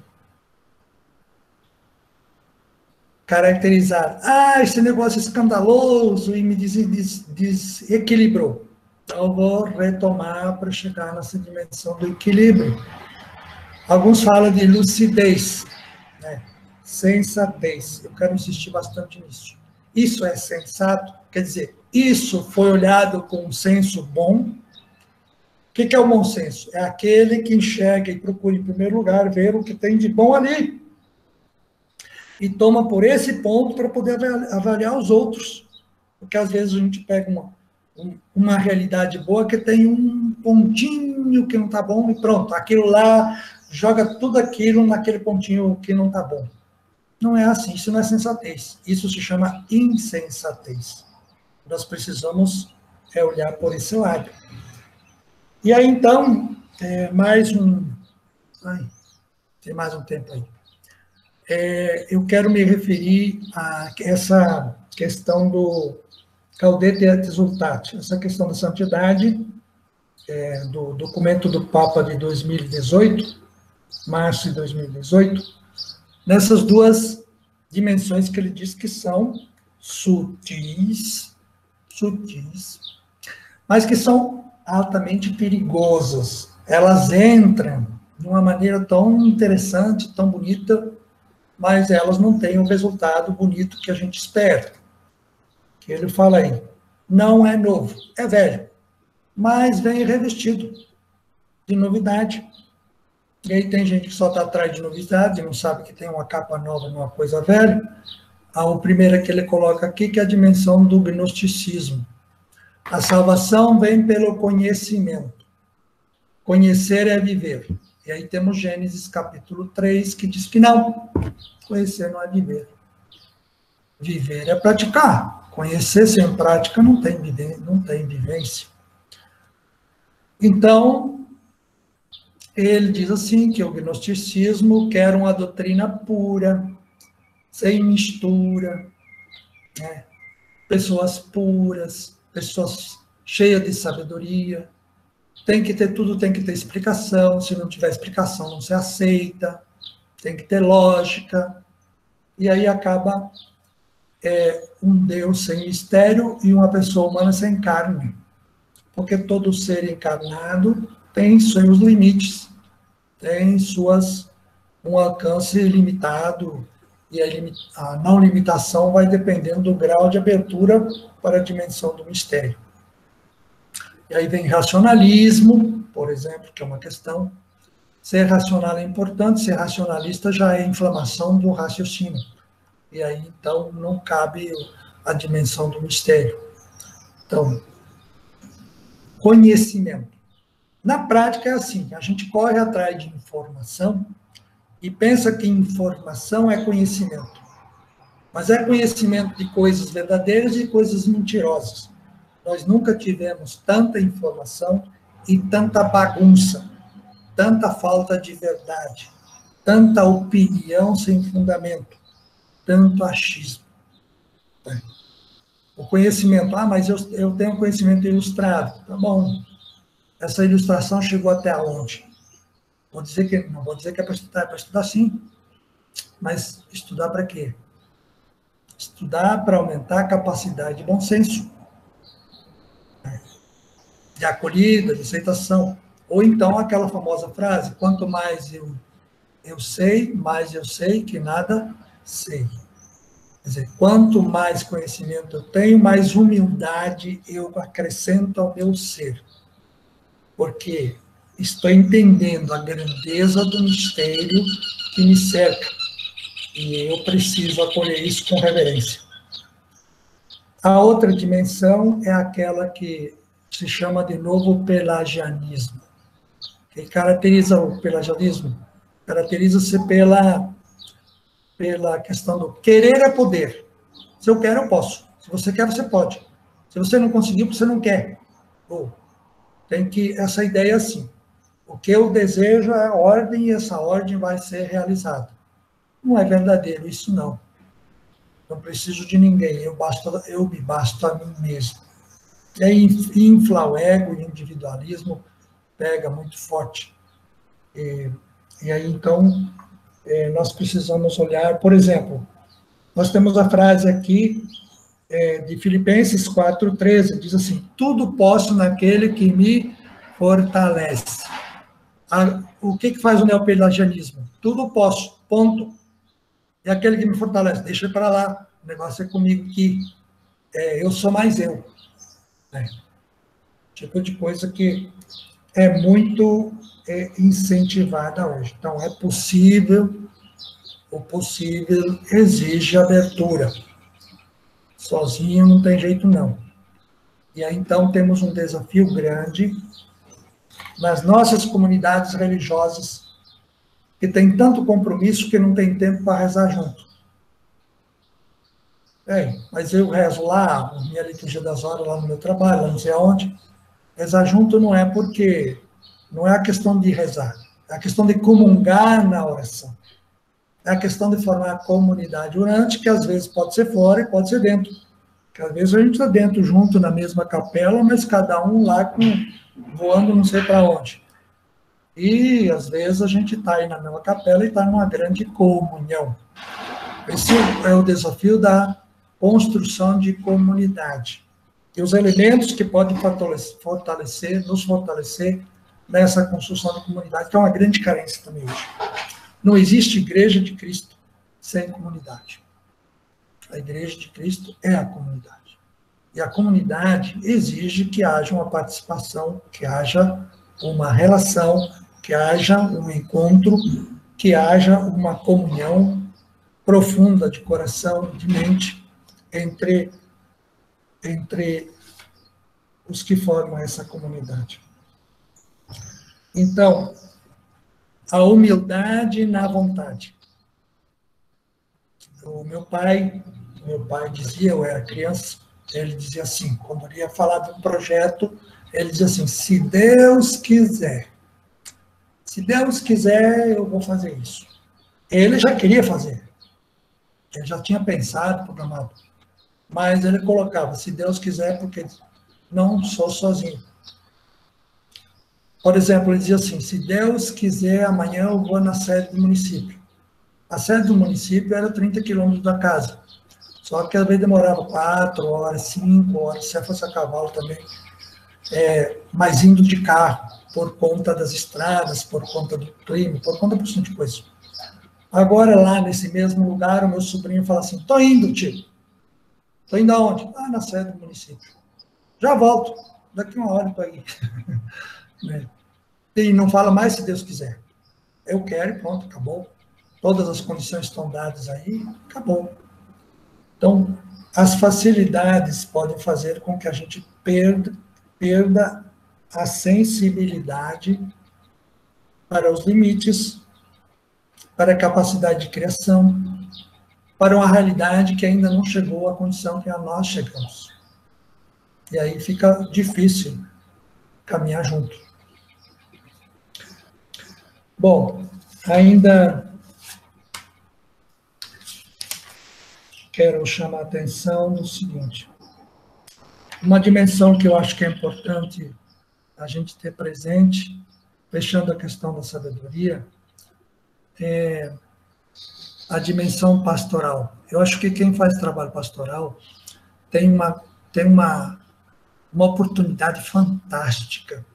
Caracterizar, esse negócio é escandaloso e me desequilibrou. Então, eu vou retomar para chegar nessa dimensão do equilíbrio. Alguns falam de lucidez, né? Sensatez. Eu quero insistir bastante nisso. Isso é sensato? Quer dizer, isso foi olhado com um senso bom. O que é o bom senso? É aquele que enxerga e procura, em primeiro lugar, ver o que tem de bom ali. E toma por esse ponto para poder avaliar os outros. Porque, às vezes, a gente pega uma realidade boa que tem um pontinho que não está bom e pronto. Aquilo lá, joga tudo aquilo naquele pontinho que não está bom. Não é assim, isso não é sensatez. Isso se chama insensatez. Nós precisamos olhar por esse lado. E aí, então, tem mais um tempo aí. Eu quero me referir a essa questão do Gaudete et Exsultate, essa questão da santidade, do documento do Papa de 2018, março de 2018, nessas duas dimensões que ele diz que são sutis, mas que são altamente perigosas. Elas entram de uma maneira tão interessante, tão bonita, mas elas não têm o resultado bonito que a gente espera. Que ele fala aí, não é novo, é velho, mas vem revestido de novidade. E aí tem gente que só está atrás de novidade, não sabe que tem uma capa nova numa coisa velha. O primeiro que ele coloca aqui, que é a dimensão do gnosticismo. A salvação vem pelo conhecimento. Conhecer é viver. E aí temos Gênesis capítulo 3, que diz que não, conhecer não é viver. Viver é praticar. Conhecer sem prática não tem vivência. Então, ele diz assim, que o gnosticismo quer uma doutrina pura, sem mistura, né? Pessoas puras, pessoas cheias de sabedoria. Tem que ter tudo, tem que ter explicação. Se não tiver explicação, não se aceita. Tem que ter lógica. E aí acaba um Deus sem mistério e uma pessoa humana sem carne. Porque todo ser encarnado tem seus limites, tem um alcance limitado, e a não limitação vai dependendo do grau de abertura para a dimensão do mistério. E aí vem racionalismo, por exemplo, que é uma questão. Ser racional é importante, ser racionalista já é inflamação do raciocínio. E aí, então, não cabe a dimensão do mistério. Então, conhecimento. Na prática é assim, a gente corre atrás de informação e pensa que informação é conhecimento. Mas é conhecimento de coisas verdadeiras e coisas mentirosas. Nós nunca tivemos tanta informação e tanta bagunça, tanta falta de verdade, tanta opinião sem fundamento, tanto achismo. O conhecimento, mas eu tenho conhecimento ilustrado, tá bom. Essa ilustração chegou até onde? Não vou dizer que é para estudar sim, mas estudar para quê? Estudar para aumentar a capacidade de bom senso, de acolhida, de aceitação. Ou então aquela famosa frase, quanto mais eu sei, mais eu sei que nada sei. Quer dizer, quanto mais conhecimento eu tenho, mais humildade eu acrescento ao meu ser. Porque estou entendendo a grandeza do mistério que me cerca. E eu preciso acolher isso com reverência. A outra dimensão é aquela que se chama de novo pelagianismo. Que caracteriza o pelagianismo? Caracteriza-se pela questão do querer é poder. Se eu quero, eu posso. Se você quer, você pode. Se você não conseguiu, você não quer. Tem que essa ideia assim. O que eu desejo é ordem e essa ordem vai ser realizada. Não é verdadeiro isso, não. Não preciso de ninguém, eu me basto a mim mesmo. E aí infla o ego e o individualismo pega muito forte. E aí, então, nós precisamos olhar, por exemplo, nós temos a frase aqui de Filipenses 4,13, diz assim, tudo posso naquele que me fortalece. O que faz o neopelagianismo? Tudo posso, ponto. É aquele que me fortalece, deixa para lá, o negócio é comigo aqui, eu sou mais eu. Tipo de coisa que é muito incentivada hoje. Então, é possível, o possível exige abertura. Sozinho não tem jeito, não. E aí, então, temos um desafio grande nas nossas comunidades religiosas, que tem tanto compromisso que não tem tempo para rezar junto. Mas eu rezo lá, minha liturgia das horas lá no meu trabalho, lá não sei aonde. Rezar junto não é porque, não é a questão de rezar, é a questão de comungar na oração. É a questão de formar comunidade orante, que às vezes pode ser fora e pode ser dentro. Porque às vezes a gente está dentro junto na mesma capela, mas cada um lá voando não sei para onde. E às vezes a gente está aí na mesma capela e está numa grande comunhão. Esse é o desafio da construção de comunidade. E os elementos que podem nos fortalecer nessa construção de comunidade, que é uma grande carência também hoje. Não existe igreja de Cristo sem comunidade. A igreja de Cristo é a comunidade. E a comunidade exige que haja uma participação, que haja uma relação, que haja um encontro, que haja uma comunhão profunda de coração, de mente, entre os que formam essa comunidade. Então, a humildade na vontade. O meu pai dizia, eu era criança, ele dizia assim, quando ele ia falar de um projeto, ele dizia assim, se Deus quiser, eu vou fazer isso. Ele já queria fazer. Ele já tinha pensado, programado. Mas ele colocava, se Deus quiser, porque não sou sozinho. Por exemplo, ele dizia assim, se Deus quiser, amanhã eu vou na sede do município. A sede do município era 30 quilômetros da casa. Só que às vezes demorava 4 horas, 5 horas, se fosse a cavalo também. Mas indo de carro, por conta das estradas, por conta do clima, por conta de bastante coisa. Agora, lá nesse mesmo lugar, o meu sobrinho fala assim, tô indo, tio. Tô indo aonde? Na sede do município. Já volto. Daqui uma hora estou aí. E não fala mais se Deus quiser. Eu quero e pronto, acabou. Todas as condições estão dadas aí, acabou. Então, as facilidades podem fazer com que a gente perda a sensibilidade para os limites, para a capacidade de criação, para uma realidade que ainda não chegou à condição que nós chegamos. E aí fica difícil caminhar junto. Bom, ainda quero chamar a atenção no seguinte. Uma dimensão que eu acho que é importante a gente ter presente, fechando a questão da sabedoria, é a dimensão pastoral. Eu acho que quem faz trabalho pastoral tem uma oportunidade fantástica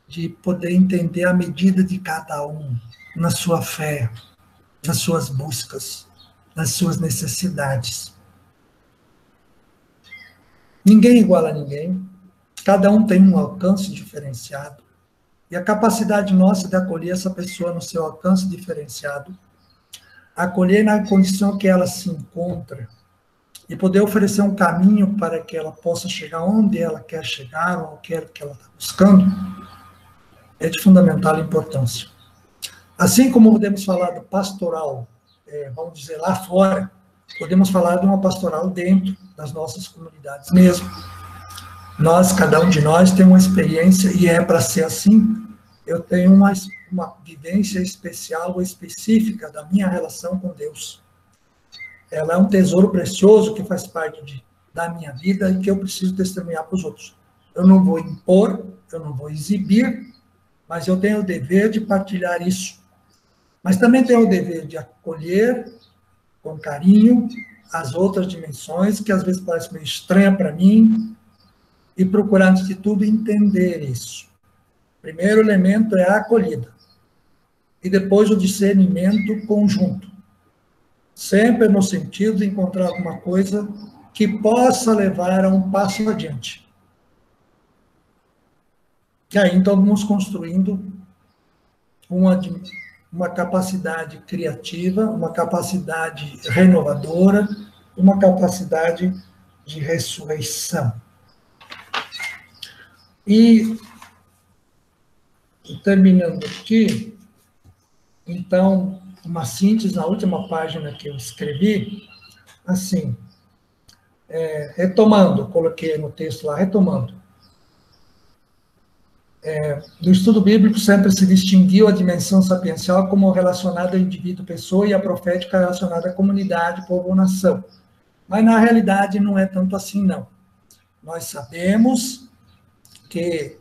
de poder entender a medida de cada um na sua fé, nas suas buscas, nas suas necessidades. Ninguém é igual a ninguém, cada um tem um alcance diferenciado, e a capacidade nossa de acolher essa pessoa no seu alcance diferenciado, acolher na condição que ela se encontra, e poder oferecer um caminho para que ela possa chegar onde ela quer chegar, ou que ela está buscando, é de fundamental importância. Assim como podemos falar do pastoral, vamos dizer, lá fora, podemos falar de uma pastoral dentro das nossas comunidades mesmo. Nós, cada um de nós, tem uma experiência, e é para ser assim. Eu tenho uma vivência especial ou específica da minha relação com Deus. Ela é um tesouro precioso que faz parte da minha vida e que eu preciso testemunhar para os outros. Eu não vou impor, eu não vou exibir, mas eu tenho o dever de partilhar isso. Mas também tenho o dever de acolher com carinho as outras dimensões, que às vezes parecem meio estranha para mim, e procurar, antes de tudo, entender isso. O primeiro elemento é a acolhida, e depois o discernimento conjunto. Sempre no sentido de encontrar alguma coisa que possa levar a um passo adiante. E aí, então, vamos construindo uma capacidade criativa, uma capacidade renovadora, uma capacidade de ressurreição. E, terminando aqui, então, uma síntese na última página que eu escrevi, assim, retomando, coloquei no texto lá, retomando. No estudo bíblico sempre se distinguiu a dimensão sapiencial como relacionada ao indivíduo-pessoa e a profética relacionada à comunidade, povo ou nação. Mas, na realidade, não é tanto assim, não. Nós sabemos que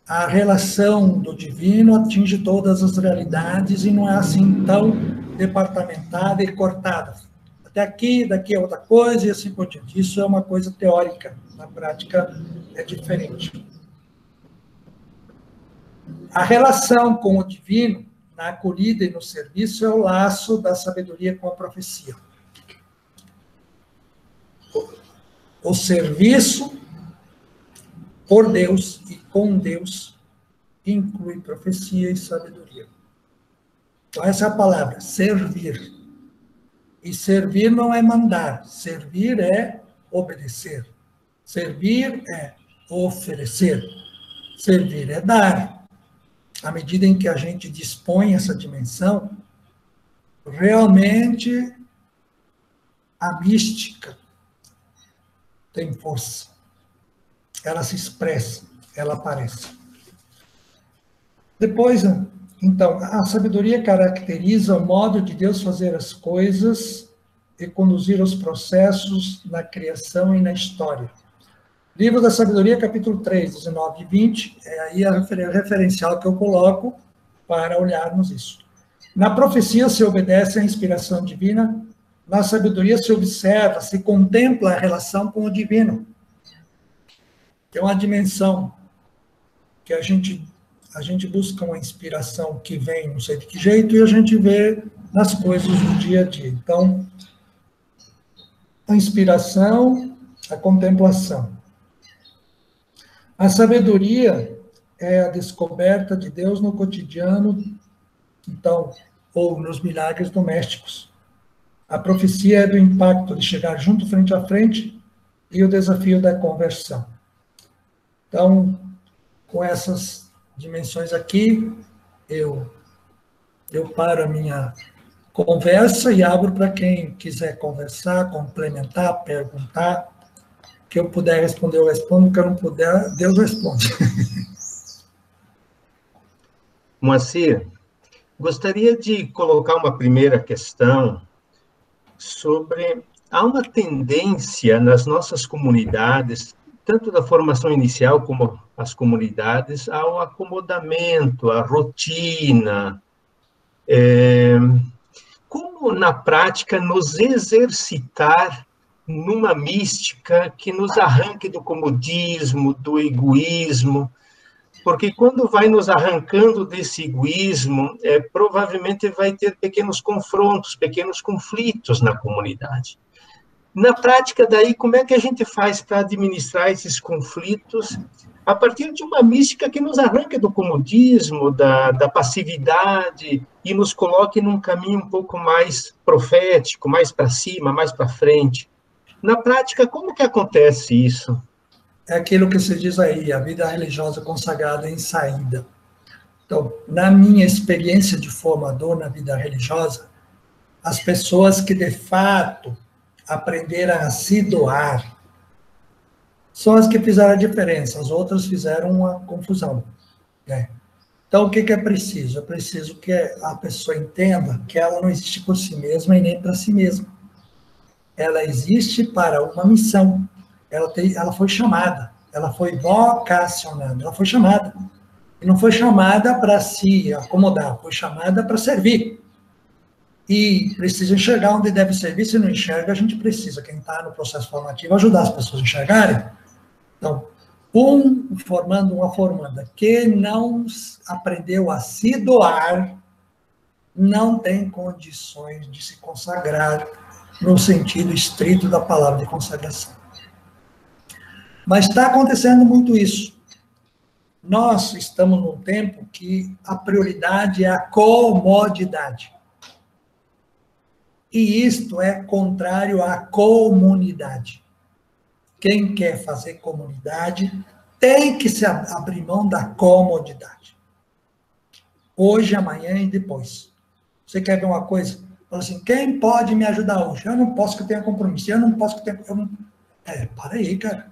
a relação do divino atinge todas as realidades e não é assim tão departamentada e cortada. Até aqui, daqui é outra coisa e assim por diante. Isso é uma coisa teórica, na prática é diferente. A relação com o divino, na acolhida e no serviço, é o laço da sabedoria com a profecia. O serviço por Deus e com Deus inclui profecia e sabedoria. Então, essa é a palavra, servir. E servir não é mandar, servir é obedecer. Servir é oferecer. Servir é dar. À medida em que a gente dispõe essa dimensão, realmente a mística tem força. Ela se expressa, ela aparece. Depois, então, a sabedoria caracteriza o modo de Deus fazer as coisas e conduzir os processos na criação e na história. Livro da Sabedoria, capítulo 3, 19 e 20, é aí a referencial que eu coloco para olharmos isso. Na profecia se obedece à inspiração divina, na sabedoria se observa, se contempla a relação com o divino. Tem uma dimensão que a gente busca uma inspiração que vem não sei de que jeito e a gente vê nas coisas do dia a dia. Então, a inspiração, a contemplação. A sabedoria é a descoberta de Deus no cotidiano, então, ou nos milagres domésticos. A profecia é do impacto de chegar junto, frente a frente, e o desafio da conversão. Então, com essas dimensões aqui, eu paro a minha conversa e abro para quem quiser conversar, complementar, perguntar. Que eu puder responder, eu respondo. Que eu não puder, Deus responde. Moacir, gostaria de colocar uma primeira questão sobre... Há uma tendência nas nossas comunidades, tanto da formação inicial como as comunidades, ao acomodamento, à rotina. Como, na prática, nos exercitar numa mística que nos arranque do comodismo, do egoísmo, porque quando vai nos arrancando desse egoísmo, provavelmente vai ter pequenos confrontos, pequenos conflitos na comunidade. Na prática, daí, como é que a gente faz para administrar esses conflitos a partir de uma mística que nos arranque do comodismo, da passividade, e nos coloque num caminho um pouco mais profético, mais para cima, mais para frente? Na prática, como que acontece isso? É aquilo que se diz aí, a vida religiosa consagrada em saída. Então, na minha experiência de formador na vida religiosa, as pessoas que, de fato, aprenderam a se doar são as que fizeram a diferença, as outras fizeram uma confusão, né? Então, o que é preciso? É preciso que a pessoa entenda que ela não existe por si mesma e nem para si mesma. Ela existe para uma missão. Ela foi chamada, ela foi vocacionada, ela foi chamada. E não foi chamada para se acomodar, foi chamada para servir. E precisa enxergar onde deve servir. Se não enxerga, a gente precisa, quem está no processo formativo, ajudar as pessoas a enxergarem. Então, formando uma formanda que não aprendeu a se doar, não tem condições de se consagrar no sentido estrito da palavra de consagração. Mas está acontecendo muito isso. Nós estamos num tempo que a prioridade é a comodidade. E isto é contrário à comunidade. Quem quer fazer comunidade tem que se abrir mão da comodidade. Hoje, amanhã e depois. Você quer ver uma coisa? Fala assim, quem pode me ajudar hoje? Eu não posso que eu tenha compromisso. Eu não posso que eu tenha... para aí, cara.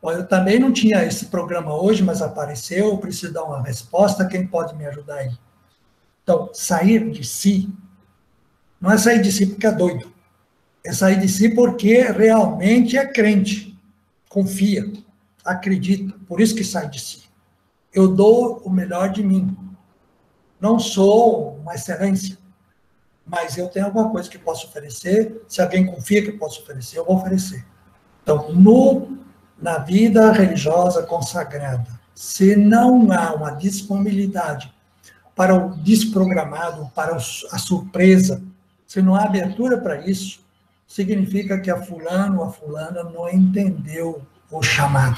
Eu também não tinha esse programa hoje, mas apareceu, eu preciso dar uma resposta, quem pode me ajudar aí? Então, sair de si, não é sair de si porque é doido, é sair de si porque realmente é crente, confia, acredita, por isso que sai de si. Eu dou o melhor de mim, não sou uma excelência, mas eu tenho alguma coisa que posso oferecer, se alguém confia que posso oferecer, eu vou oferecer. Então, na vida religiosa consagrada, se não há uma disponibilidade para o desprogramado, para a surpresa, se não há abertura para isso, significa que a fulano ou a fulana não entendeu o chamado.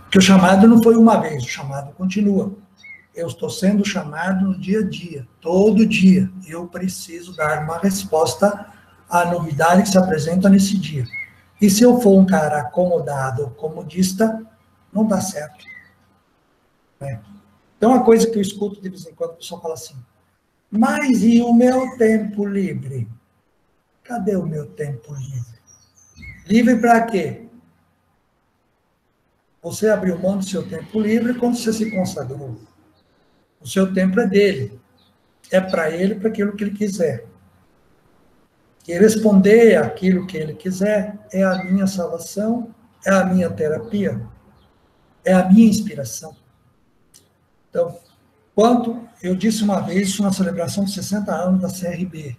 Porque o chamado não foi uma vez, o chamado continua. Eu estou sendo chamado no dia a dia, todo dia. Eu preciso dar uma resposta à novidade que se apresenta nesse dia. E se eu for um cara acomodado ou comodista, não dá certo. Né? Então, uma coisa que eu escuto de vez em quando, o pessoal fala assim, mas e o meu tempo livre? Cadê o meu tempo livre? Livre para quê? Você abriu mão do seu tempo livre quando você se consagrou. O seu tempo é dele. É para ele, para aquilo que ele quiser. E responder aquilo que ele quiser é a minha salvação, é a minha terapia, é a minha inspiração. Então, eu disse uma vez, isso na celebração de 60 anos da CRB,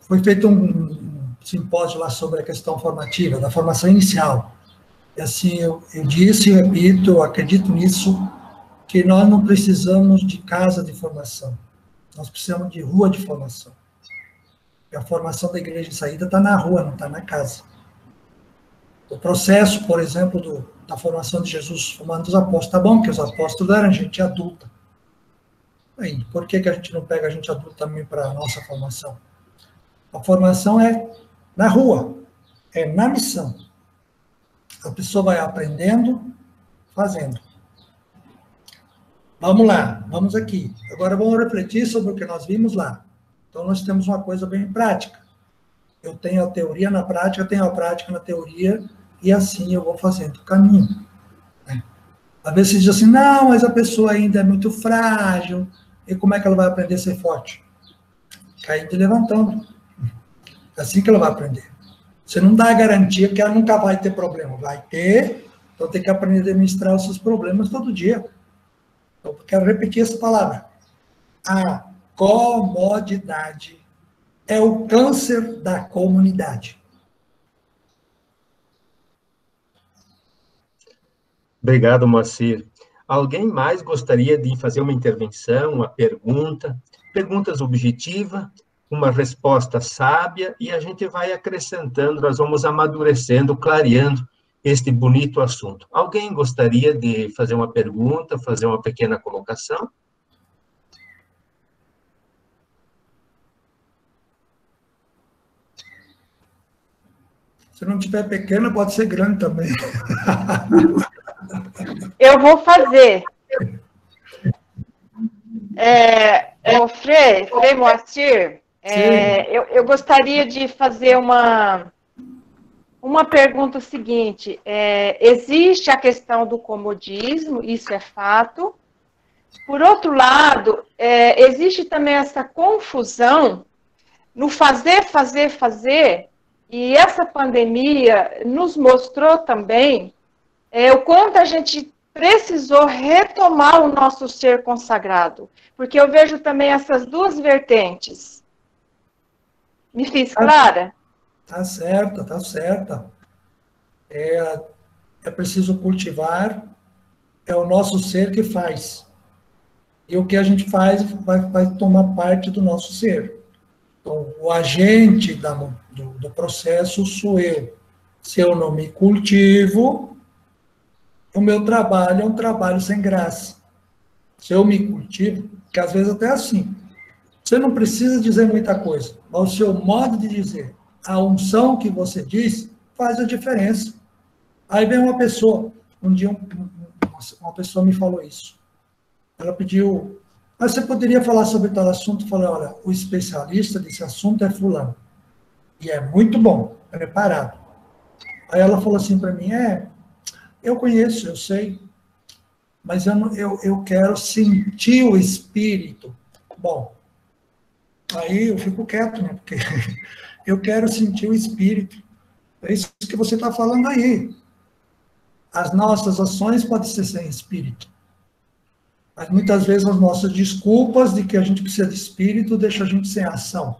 foi feito um simpósio lá sobre a questão formativa, da formação inicial. E assim, eu disse e repito, eu acredito nisso, que nós não precisamos de casa de formação, nós precisamos de rua de formação. A formação da igreja de saída está na rua, não está na casa. O processo, por exemplo, da formação de Jesus formando os apóstolos, tá bom, porque os apóstolos eram gente adulta. Aí, por que a gente não pega a gente adulto também para a nossa formação? A formação é na rua, é na missão. A pessoa vai aprendendo, fazendo. Vamos lá, vamos aqui. Agora vamos refletir sobre o que nós vimos lá. Então, nós temos uma coisa bem prática. Eu tenho a teoria na prática, tenho a prática na teoria, e assim eu vou fazendo o caminho. Né? Às vezes você diz assim, não, mas a pessoa ainda é muito frágil, e como é que ela vai aprender a ser forte? Caindo e levantando. É assim que ela vai aprender. Você não dá a garantia que ela nunca vai ter problema. Vai ter, então tem que aprender a administrar os seus problemas todo dia. Então, eu quero repetir essa palavra. A comodidade é o câncer da comunidade. Obrigado, Moacir. Alguém mais gostaria de fazer uma intervenção, uma pergunta? Perguntas objetivas, uma resposta sábia, e a gente vai acrescentando, nós vamos amadurecendo, clareando este bonito assunto. Alguém gostaria de fazer uma pergunta, fazer uma pequena colocação? Se não tiver pequena, pode ser grande também. Eu vou fazer. O Frei Moacir, eu gostaria de fazer uma pergunta seguinte. Existe a questão do comodismo, isso é fato. Por outro lado, existe também essa confusão no fazer, e essa pandemia nos mostrou também o quanto a gente precisou retomar o nosso ser consagrado. Porque eu vejo também essas duas vertentes. Me fiz clara? Tá certa, tá certa. É preciso cultivar, é o nosso ser que faz. E o que a gente faz vai tomar parte do nosso ser. Então, o agente do processo sou eu. Se eu não me cultivo, o meu trabalho é um trabalho sem graça. Se eu me cultivo, que às vezes até assim, você não precisa dizer muita coisa, mas o seu modo de dizer, a unção que você diz, faz a diferença. Aí vem uma pessoa, um dia uma pessoa me falou isso. Ela pediu, mas você poderia falar sobre tal assunto? Eu falei, olha, o especialista desse assunto é fulano. E é muito bom, preparado. Aí ela falou assim para mim, eu conheço, eu sei, mas eu quero sentir o espírito. Bom, aí eu fico quieto, né? Porque eu quero sentir o espírito. É isso que você está falando aí. As nossas ações podem ser sem espírito. Mas muitas vezes as nossas desculpas de que a gente precisa de espírito deixam a gente sem ação.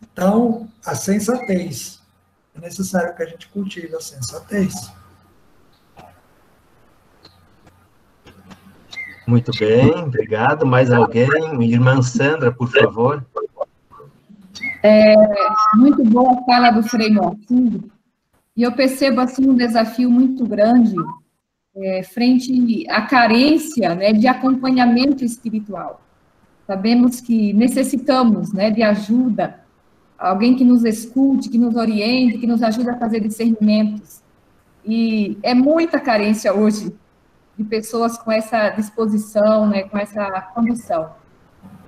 Então, a sensatez. É necessário que a gente cultive a sensatez. Muito bem, obrigado. Mais alguém? Irmã Sandra, por favor. Muito boa a fala do Frei Moacir. E eu percebo assim um desafio muito grande frente à carência, né, de acompanhamento espiritual. Sabemos que necessitamos, né, de ajuda, alguém que nos escute, que nos oriente, que nos ajude a fazer discernimentos. E é muita carência hoje de pessoas com essa disposição, né, com essa condição.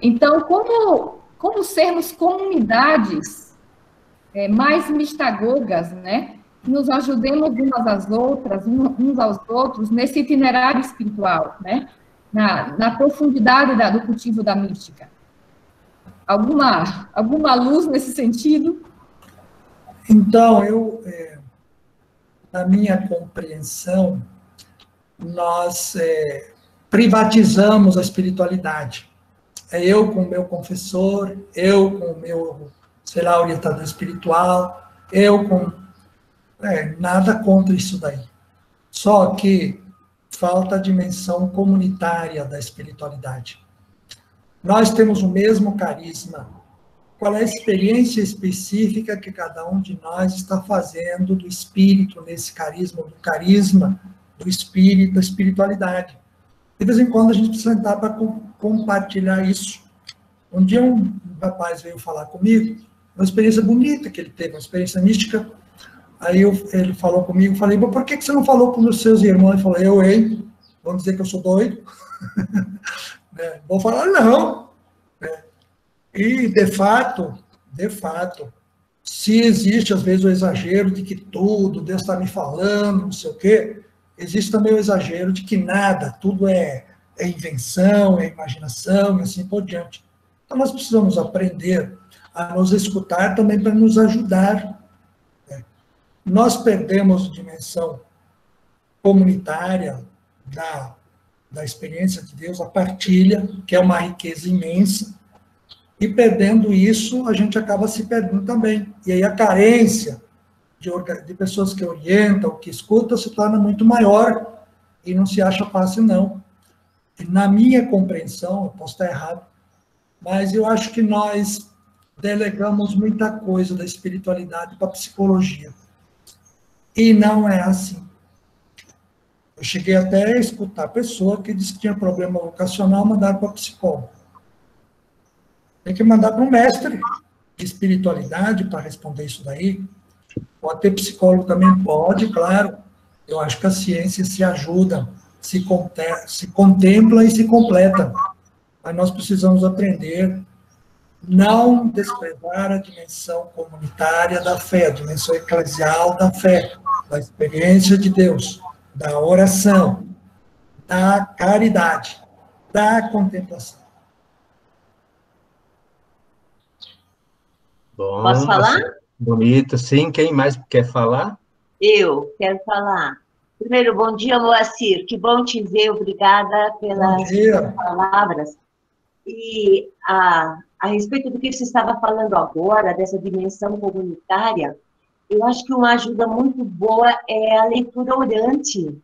Então, como sermos comunidades mais mistagogas, né, que nos ajudemos umas às outras, uns aos outros, nesse itinerário espiritual, né? Na profundidade do cultivo da mística. Alguma luz nesse sentido? Então, na minha compreensão, nós privatizamos a espiritualidade. Eu com o meu confessor, eu com o meu, sei lá, orientador espiritual, eu com... nada contra isso daí. Só que falta a dimensão comunitária da espiritualidade. Nós temos o mesmo carisma. Qual é a experiência específica que cada um de nós está fazendo do espírito nesse carisma, do espírito, da espiritualidade? de vez em quando a gente precisa sentar para compartilhar isso. Um dia um rapaz veio falar comigo, uma experiência bonita que ele teve, uma experiência mística. Aí ele falou comigo, falei, mas por que você não falou com os seus irmãos? Ele falou, eu, hein? Vão dizer que eu sou doido? Vou falar, não. E, de fato, se existe, às vezes, o exagero de que tudo, Deus está me falando, não sei o quê, existe também o exagero de que nada, tudo é invenção, é imaginação, e assim por diante. Então, nós precisamos aprender a nos escutar também para nos ajudar. Nós perdemos a dimensão comunitária da experiência de Deus, a partilha, que é uma riqueza imensa, e perdendo isso, a gente acaba se perdendo também. E aí a carência de pessoas que orientam, que escutam, se torna muito maior, e não se acha fácil, não. E na minha compreensão, eu posso estar errado, mas eu acho que nós delegamos muita coisa da espiritualidade para a psicologia. E não é assim. Eu cheguei até a escutar pessoa que disse que tinha problema vocacional, mandar para psicólogo. Tem que mandar para um mestre de espiritualidade para responder isso daí. Pode ter psicólogo também? Pode, claro. Eu acho que a ciência se ajuda, se contempla e se completa. Mas nós precisamos aprender não desprezar a dimensão comunitária da fé, a dimensão eclesial da fé, da experiência de Deus, da oração, da caridade, da contemplação. Bom, posso falar? Bonito, sim. Quem mais quer falar? Eu quero falar. Primeiro, bom dia, Moacir. Que bom te ver. Obrigada pelas palavras. E a respeito do que você estava falando agora, dessa dimensão comunitária, eu acho que uma ajuda muito boa é a leitura orante.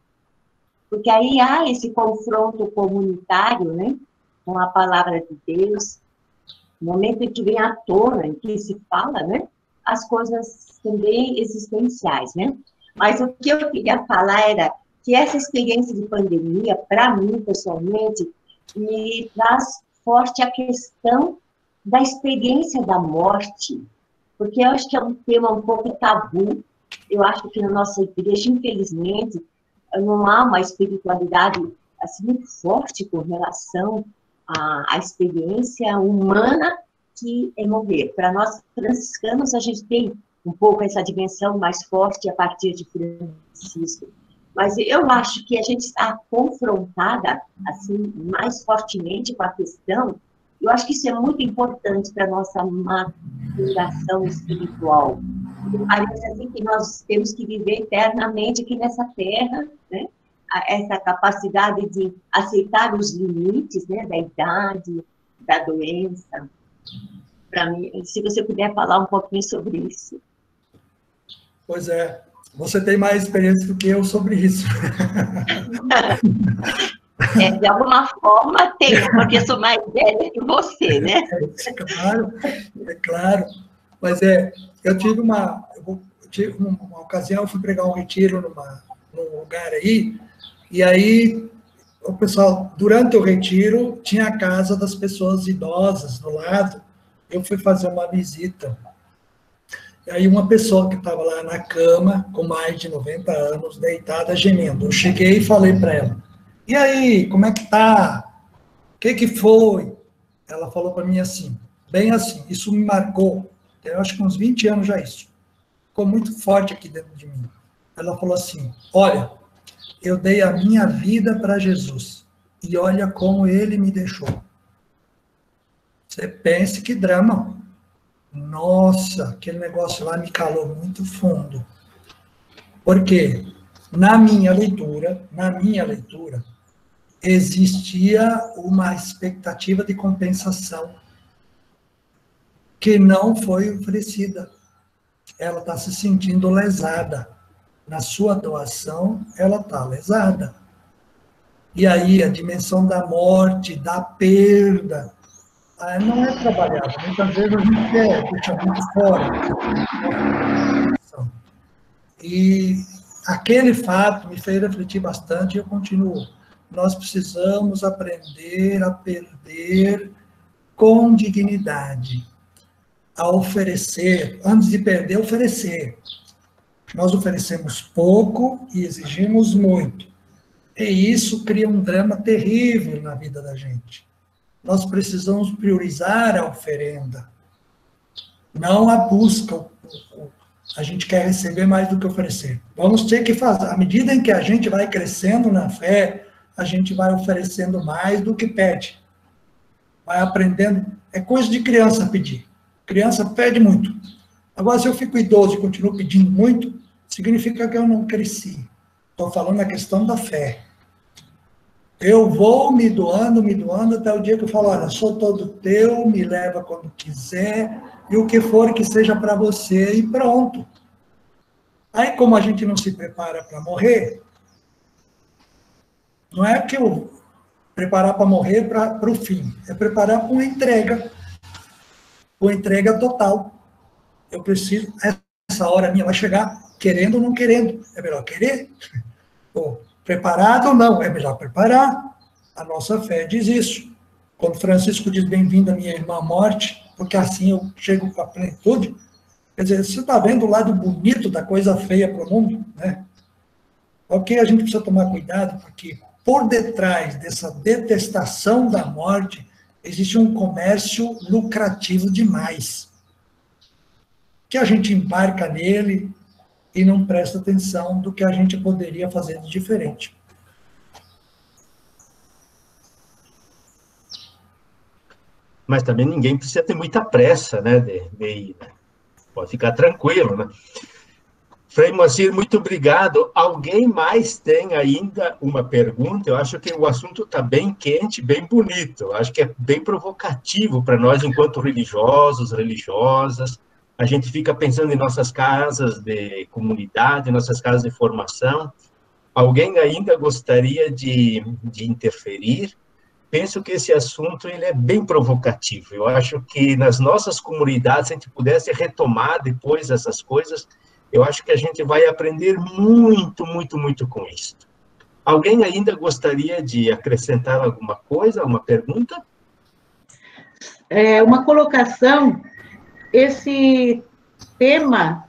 Porque aí há esse confronto comunitário, né, com a palavra de Deus. No momento em que vem à tona, em que se fala, né, as coisas também existenciais, né? Mas o que eu queria falar era que essa experiência de pandemia, para mim, pessoalmente, me traz forte a questão da experiência da morte, porque eu acho que é um tema um pouco tabu. Eu acho que na nossa igreja, infelizmente, não há uma espiritualidade assim, muito forte com relação à experiência humana que é morrer. Para nós franciscanos, a gente tem um pouco essa dimensão mais forte a partir de Francisco. Mas eu acho que a gente está confrontada assim, mais fortemente com a questão. Eu acho que isso é muito importante para a nossa maturação espiritual. Parece assim que nós temos que viver eternamente aqui nessa terra, né? Essa capacidade de aceitar os limites, né, da idade, da doença. Para mim, se você puder falar um pouquinho sobre isso. Pois é, você tem mais experiência do que eu sobre isso. De alguma forma tenho, porque eu sou mais velha que você, né? É claro. Mas eu tive uma ocasião, eu fui pregar um retiro num lugar aí, e aí o pessoal, durante o retiro, tinha a casa das pessoas idosas do lado, eu fui fazer uma visita. E aí uma pessoa que estava lá na cama, com mais de 90 anos, deitada, gemendo. Eu cheguei e falei para ela, e aí, como é que tá? O que foi? Ela falou para mim assim, bem assim, isso me marcou, eu acho que uns 20 anos já isso. Ficou muito forte aqui dentro de mim. Ela falou assim, olha, eu dei a minha vida para Jesus, e olha como ele me deixou. Você pense que drama. Nossa, aquele negócio lá me calou muito fundo. Porque na minha leitura, existia uma expectativa de compensação que não foi oferecida. Ela está se sentindo lesada. Na sua doação, ela está lesada. E aí, a dimensão da morte, da perda, não é trabalhada. Muitas vezes a gente quer deixar muito fora. E aquele fato me fez refletir bastante e eu continuo nós precisamos aprender a perder com dignidade, a oferecer, antes de perder, oferecer. Nós oferecemos pouco e exigimos muito. E isso cria um drama terrível na vida da gente. Nós precisamos priorizar a oferenda, não a busca. A gente quer receber mais do que oferecer. Vamos ter que fazer, à medida em que a gente vai crescendo na fé, a gente vai oferecendo mais do que pede. Vai aprendendo. É coisa de criança pedir. Criança pede muito. Agora, se eu fico idoso e continuo pedindo muito, significa que eu não cresci. Estou falando na questão da fé. Eu vou me doando até o dia que eu falo, olha, sou todo teu, me leva quando quiser, e o que for que seja para você, e pronto. Aí, como a gente não se prepara para morrer, não é que eu preparar para morrer para o fim, é preparar para uma entrega total. Eu preciso, essa hora minha vai chegar, querendo ou não querendo, é melhor querer. Ou preparado ou não, é melhor preparar. A nossa fé diz isso. Quando Francisco diz bem-vinda minha irmã à morte, porque assim eu chego com a plenitude, quer dizer, você está vendo o lado bonito da coisa feia para o mundo, né? Ok, a gente precisa tomar cuidado, porque por detrás dessa detestação da morte, existe um comércio lucrativo demais, que a gente embarca nele e não presta atenção do que a gente poderia fazer de diferente. Mas também ninguém precisa ter muita pressa, né, de ir, né? Pode ficar tranquilo, né? Frei Moacir, muito obrigado. Alguém mais tem ainda uma pergunta? Eu acho que o assunto está bem quente, bem bonito. Eu acho que é bem provocativo para nós, enquanto religiosos, religiosas. A gente fica pensando em nossas casas de comunidade, nossas casas de formação. Alguém ainda gostaria de interferir? Penso que esse assunto ele é bem provocativo. Eu acho que nas nossas comunidades, se a gente pudesse retomar depois essas coisas, eu acho que a gente vai aprender muito, muito, muito com isso. Alguém ainda gostaria de acrescentar alguma coisa, alguma pergunta? Uma colocação. Esse tema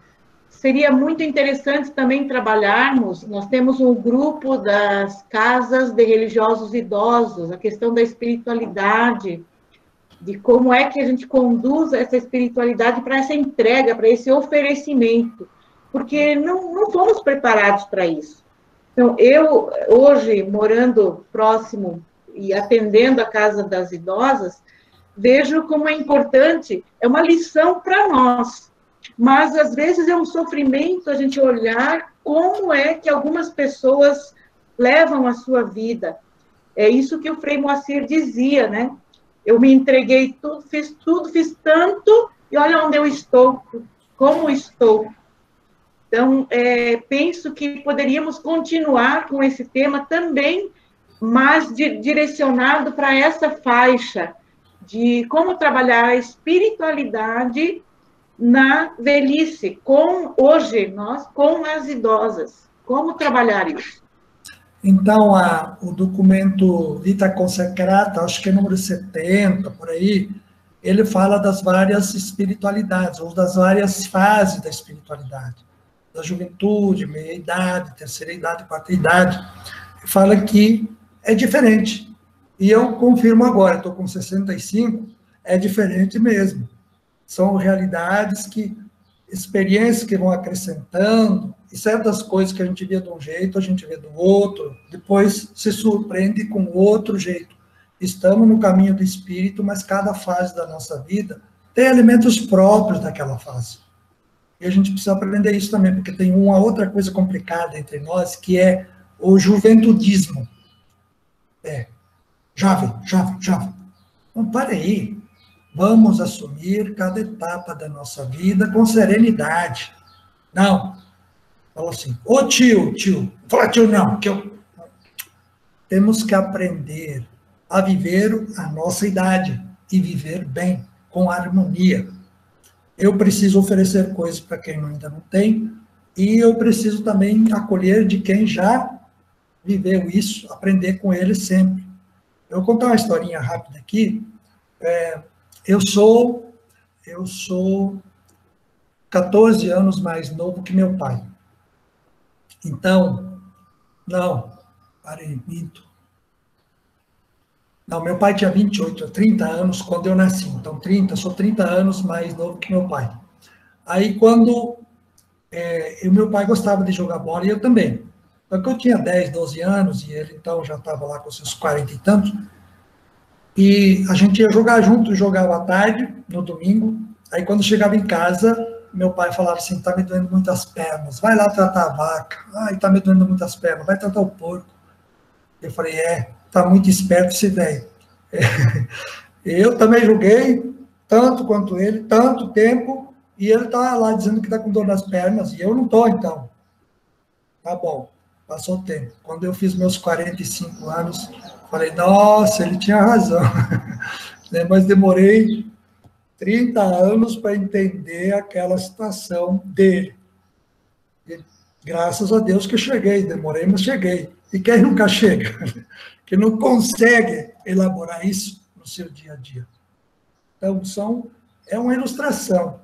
seria muito interessante também trabalharmos. Nós temos um grupo das casas de religiosos idosos, a questão da espiritualidade, de como é que a gente conduz essa espiritualidade para essa entrega, para esse oferecimento, porque não fomos preparados para isso. Então, eu, hoje, morando próximo e atendendo a Casa das Idosas, vejo como é importante, é uma lição para nós, mas às vezes é um sofrimento a gente olhar como é que algumas pessoas levam a sua vida. É isso que o Frei Moacir dizia, né? Eu me entreguei tudo, fiz tanto, e olha onde eu estou, como estou. Então, penso que poderíamos continuar com esse tema também, mas direcionado para essa faixa, de como trabalhar a espiritualidade na velhice, hoje, nós, com as idosas. Como trabalhar isso? Então, o documento Vita Consecrata, acho que é número 70, por aí, ele fala das várias espiritualidades, ou das várias fases da espiritualidade. Da juventude, meia-idade, terceira idade, quarta idade. Fala que é diferente. E eu confirmo agora, estou com 65, é diferente mesmo. São realidades experiências que vão acrescentando, e certas coisas que a gente vê de um jeito, a gente vê do outro, depois se surpreende com outro jeito. Estamos no caminho do espírito, mas cada fase da nossa vida tem elementos próprios daquela fase. E a gente precisa aprender isso também, porque tem uma outra coisa complicada entre nós, que é o juventudismo. Jovem. Então, para aí. Vamos assumir cada etapa da nossa vida com serenidade. Não. Fala assim, ô tio. Fala tio não, que eu... Temos que aprender a viver a nossa idade e viver bem, com harmonia. Eu preciso oferecer coisas para quem ainda não tem, e eu preciso também acolher de quem já viveu isso, aprender com ele sempre. Eu vou contar uma historinha rápida aqui. Eu sou 14 anos mais novo que meu pai. Então, minto. Não, meu pai tinha 30 anos quando eu nasci. Então, sou 30 anos mais novo que meu pai. Aí, quando meu pai gostava de jogar bola, e eu também. Só que eu tinha 10, 12 anos, e ele, então, já estava lá com seus 40 e tantos, e a gente ia jogar junto, jogava à tarde, no domingo. Aí, quando chegava em casa, meu pai falava assim, tá me doendo muitas pernas, vai lá tratar a vaca. Ai, tá me doendo muitas pernas, vai tratar o porco. Eu falei, tá muito esperto esse velho. Eu também joguei, tanto quanto ele, tanto tempo, e ele tá lá dizendo que tá com dor nas pernas, e eu não tô, então. Tá bom, passou o tempo. Quando eu fiz meus 45 anos, falei, nossa, ele tinha razão. Mas demorei 30 anos para entender aquela situação dele. E, graças a Deus que eu cheguei, demorei, mas cheguei. E quem nunca chega? Que não consegue elaborar isso no seu dia a dia. Então, é uma ilustração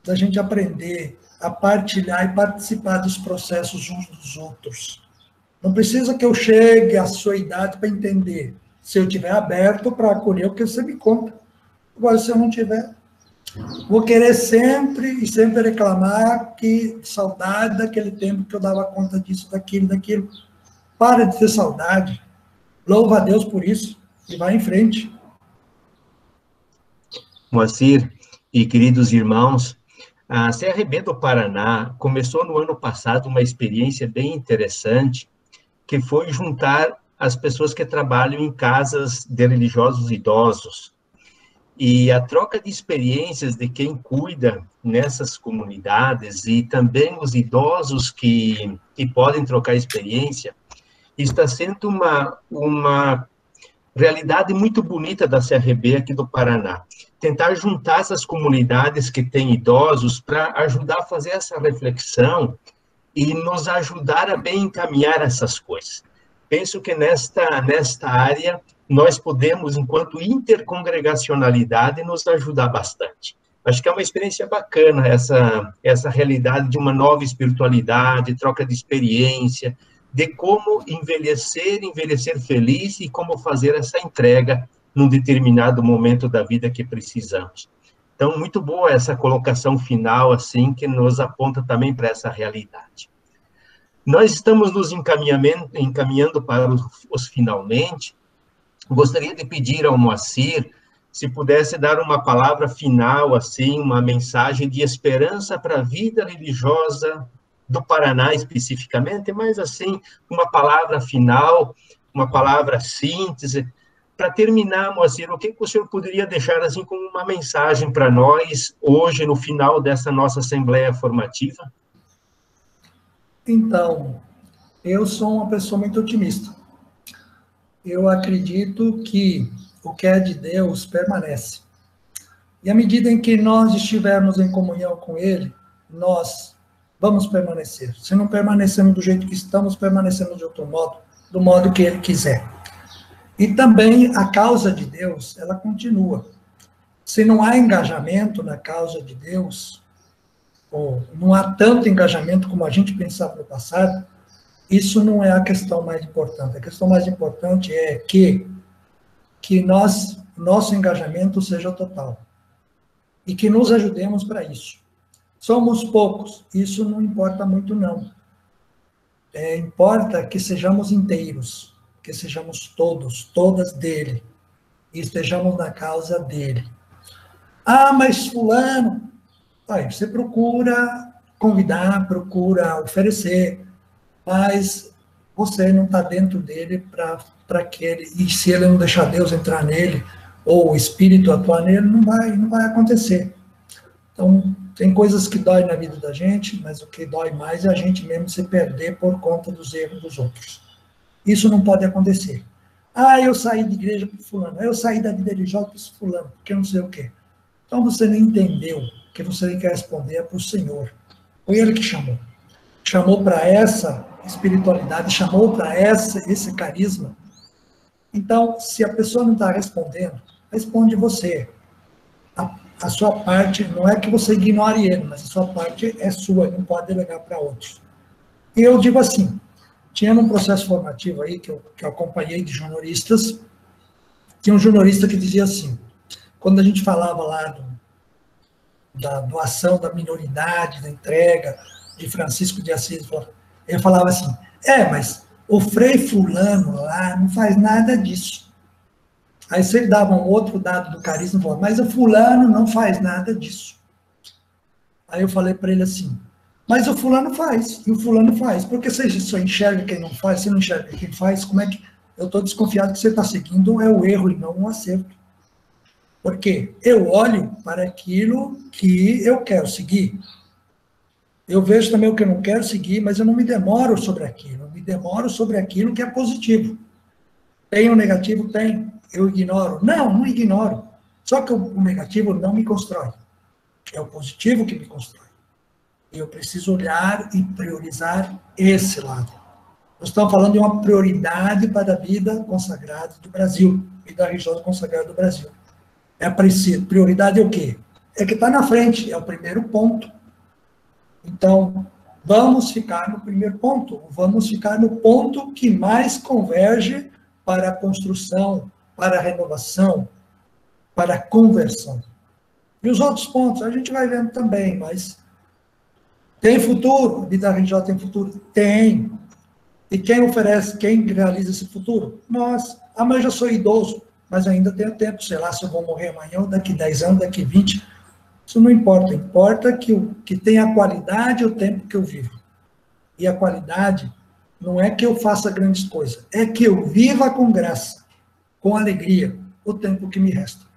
da gente aprender a partilhar e participar dos processos uns dos outros. Não precisa que eu chegue à sua idade para entender. Se eu estiver aberto para acolher o que você me conta. Agora, se eu não tiver, vou querer sempre reclamar que saudade daquele tempo que eu dava conta disso, daquilo. Para de ter saudade. Louva a Deus por isso e vai em frente. Moacir e queridos irmãos, a CRB do Paraná começou no ano passado uma experiência bem interessante, que foi juntar as pessoas que trabalham em casas de religiosos idosos. E a troca de experiências de quem cuida nessas comunidades e também os idosos que podem trocar experiência, está sendo uma realidade muito bonita da CRB aqui do Paraná. Tentar juntar essas comunidades que têm idosos para ajudar a fazer essa reflexão e nos ajudar a bem encaminhar essas coisas. Penso que nesta área nós podemos, enquanto intercongregacionalidade, nos ajudar bastante. Acho que é uma experiência bacana essa realidade de uma nova espiritualidade, troca de experiência, de como envelhecer feliz e como fazer essa entrega num determinado momento da vida que precisamos. Então, muito boa essa colocação final, assim, que nos aponta também para essa realidade. Nós estamos nos encaminhando para os finalmente. Gostaria de pedir ao Moacir se pudesse dar uma palavra final, assim, uma mensagem de esperança para a vida religiosa do Paraná especificamente, mas assim, uma palavra final, uma palavra síntese. Para terminar, Moacir, o que o senhor poderia deixar assim como uma mensagem para nós hoje, no final dessa nossa Assembleia Formativa? Então, eu sou uma pessoa muito otimista. Eu acredito que o que é de Deus permanece. E à medida em que nós estivermos em comunhão com Ele, nós vamos permanecer. Se não permanecemos do jeito que estamos, permanecemos de outro modo, do modo que Ele quiser. E também a causa de Deus, ela continua. Se não há engajamento na causa de Deus, ou não há tanto engajamento como a gente pensava no passado, isso não é a questão mais importante. A questão mais importante é que nosso engajamento seja total. E que nos ajudemos para isso. Somos poucos, isso não importa muito, não. Importa que sejamos inteiros, que sejamos todas dele, e estejamos na causa dele. Ah, mas fulano... Aí você procura convidar, procura oferecer, mas você não está dentro dele para que ele... E se ele não deixar Deus entrar nele, ou o Espírito atuar nele, não vai acontecer. Então, tem coisas que doem na vida da gente, mas o que dói mais é a gente mesmo se perder por conta dos erros dos outros. Isso não pode acontecer. Ah, eu saí de igreja para fulano, eu saí da vida religiosa para fulano, porque eu não sei o quê. Então, você não entendeu que você tem que responder para o Senhor. Foi Ele que chamou. chamou para essa espiritualidade, chamou para esse carisma. Então, se a pessoa não está respondendo, responde você. A sua parte, não é que você ignore ele, mas a sua parte é sua, não pode delegar para outros. E eu digo assim, tinha um processo formativo aí, que eu acompanhei de jornalistas, tinha um jornalista que dizia assim, quando a gente falava lá da doação da minoridade, da entrega de Francisco de Assis, ele falava assim, mas o Frei fulano lá não faz nada disso. Aí você dava um outro dado do carisma e falava, mas o fulano não faz nada disso. Aí eu falei para ele assim, mas o fulano faz, e o fulano faz. Porque você só enxerga quem não faz, você não enxerga quem faz, como é que... Eu estou desconfiado que você está seguindo o erro e não o acerto. Porque eu olho para aquilo que eu quero seguir. Eu vejo também o que eu não quero seguir, mas eu não me demoro sobre aquilo. Eu me demoro sobre aquilo que é positivo. Tem o negativo? Tem. Eu ignoro? Não ignoro. Só que o negativo não me constrói. É o positivo que me constrói. E eu preciso olhar e priorizar esse lado. Nós estamos falando de uma prioridade para a vida consagrada do Brasil, vida religiosa consagrada do Brasil. Prioridade é o quê? É que está na frente, é o primeiro ponto. Então, vamos ficar no primeiro ponto, vamos ficar no ponto que mais converge para a construção, para a renovação, para a conversão. E os outros pontos a gente vai vendo também, mas tem futuro? A vida religiosa tem futuro? Tem. E quem oferece, quem realiza esse futuro? Nós. Mas eu já sou idoso, mas ainda tenho tempo, sei lá, se eu vou morrer amanhã, ou daqui 10 anos, daqui 20, isso não importa. Importa que tenha qualidade o tempo que eu vivo. E a qualidade não é que eu faça grandes coisas, é que eu viva com graça, com alegria, o tempo que me resta.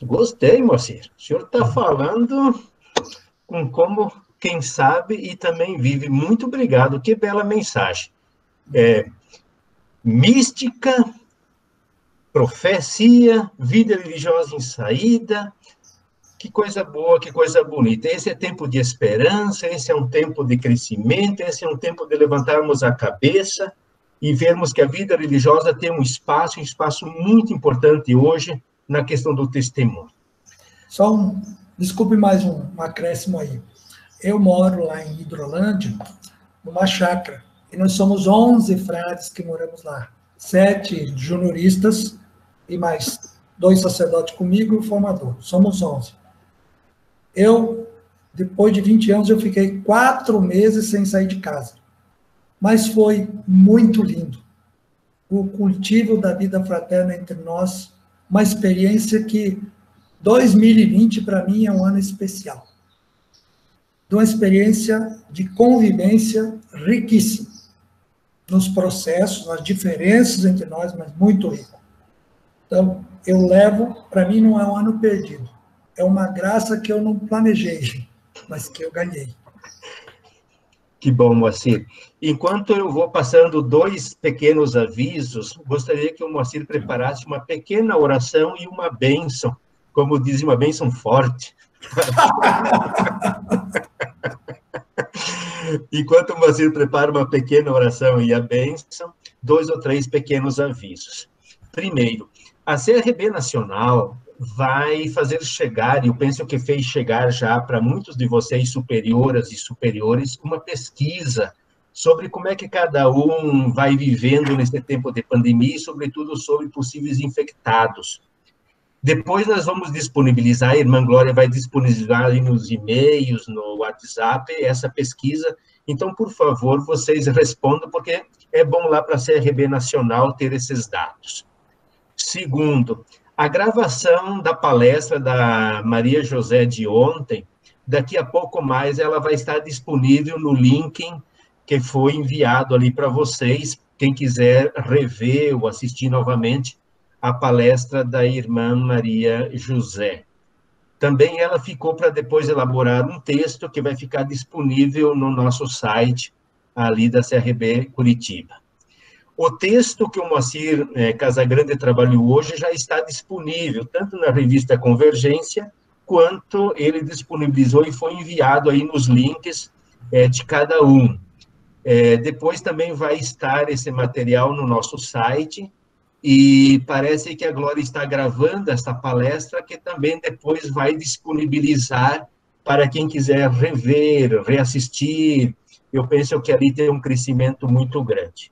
Gostei, Moacir. O senhor está falando com como quem sabe e também vive. Muito obrigado, que bela mensagem. Mística, profecia, vida religiosa em saída, que coisa boa, que coisa bonita. Esse é tempo de esperança, esse é um tempo de crescimento, esse é um tempo de levantarmos a cabeça e vermos que a vida religiosa tem um espaço muito importante hoje na questão do testemunho. Desculpe mais um acréscimo aí. Eu moro lá em Hidrolândia, numa chácara, e nós somos 11 frades que moramos lá. 7 junioristas e mais 2 sacerdotes comigo e o formador. Somos 11. Depois de 20 anos, eu fiquei 4 meses sem sair de casa. Mas foi muito lindo. O cultivo da vida fraterna entre nós, uma experiência que 2020, para mim, é um ano especial. De uma experiência de convivência riquíssima. Nos processos, nas diferenças entre nós, mas muito rico. Então, eu levo, para mim não é um ano perdido. É uma graça que eu não planejei, mas que eu ganhei. Que bom, Moacir. Enquanto eu vou passando 2 pequenos avisos, gostaria que o Moacir preparasse uma pequena oração e uma bênção, como diz, uma bênção forte. Enquanto o Moacir prepara uma pequena oração e a bênção, 2 ou 3 pequenos avisos. Primeiro, a CRB Nacional vai fazer chegar, e eu penso que fez chegar já para muitos de vocês, superioras e superiores, uma pesquisa sobre como é que cada um vai vivendo nesse tempo de pandemia e, sobretudo, sobre possíveis infectados. Depois nós vamos disponibilizar, a Irmã Glória vai disponibilizar aí nos e-mails, no WhatsApp, essa pesquisa. Então, por favor, vocês respondam, porque é bom lá para a CRB Nacional ter esses dados. Segundo, a gravação da palestra da Maria José de ontem, daqui a pouco mais ela vai estar disponível no link que foi enviado ali para vocês, quem quiser rever ou assistir novamente a palestra da irmã Maria José. Também ela ficou para depois elaborar um texto que vai ficar disponível no nosso site, ali da CRB Curitiba. O texto que o Moacir Casagrande trabalhou hoje já está disponível, tanto na revista Convergência, quanto ele disponibilizou e foi enviado aí nos links de cada um. Depois também vai estar esse material no nosso site, e parece que a Glória está gravando essa palestra, que também depois vai disponibilizar para quem quiser rever, reassistir. Eu penso que ali tem um crescimento muito grande.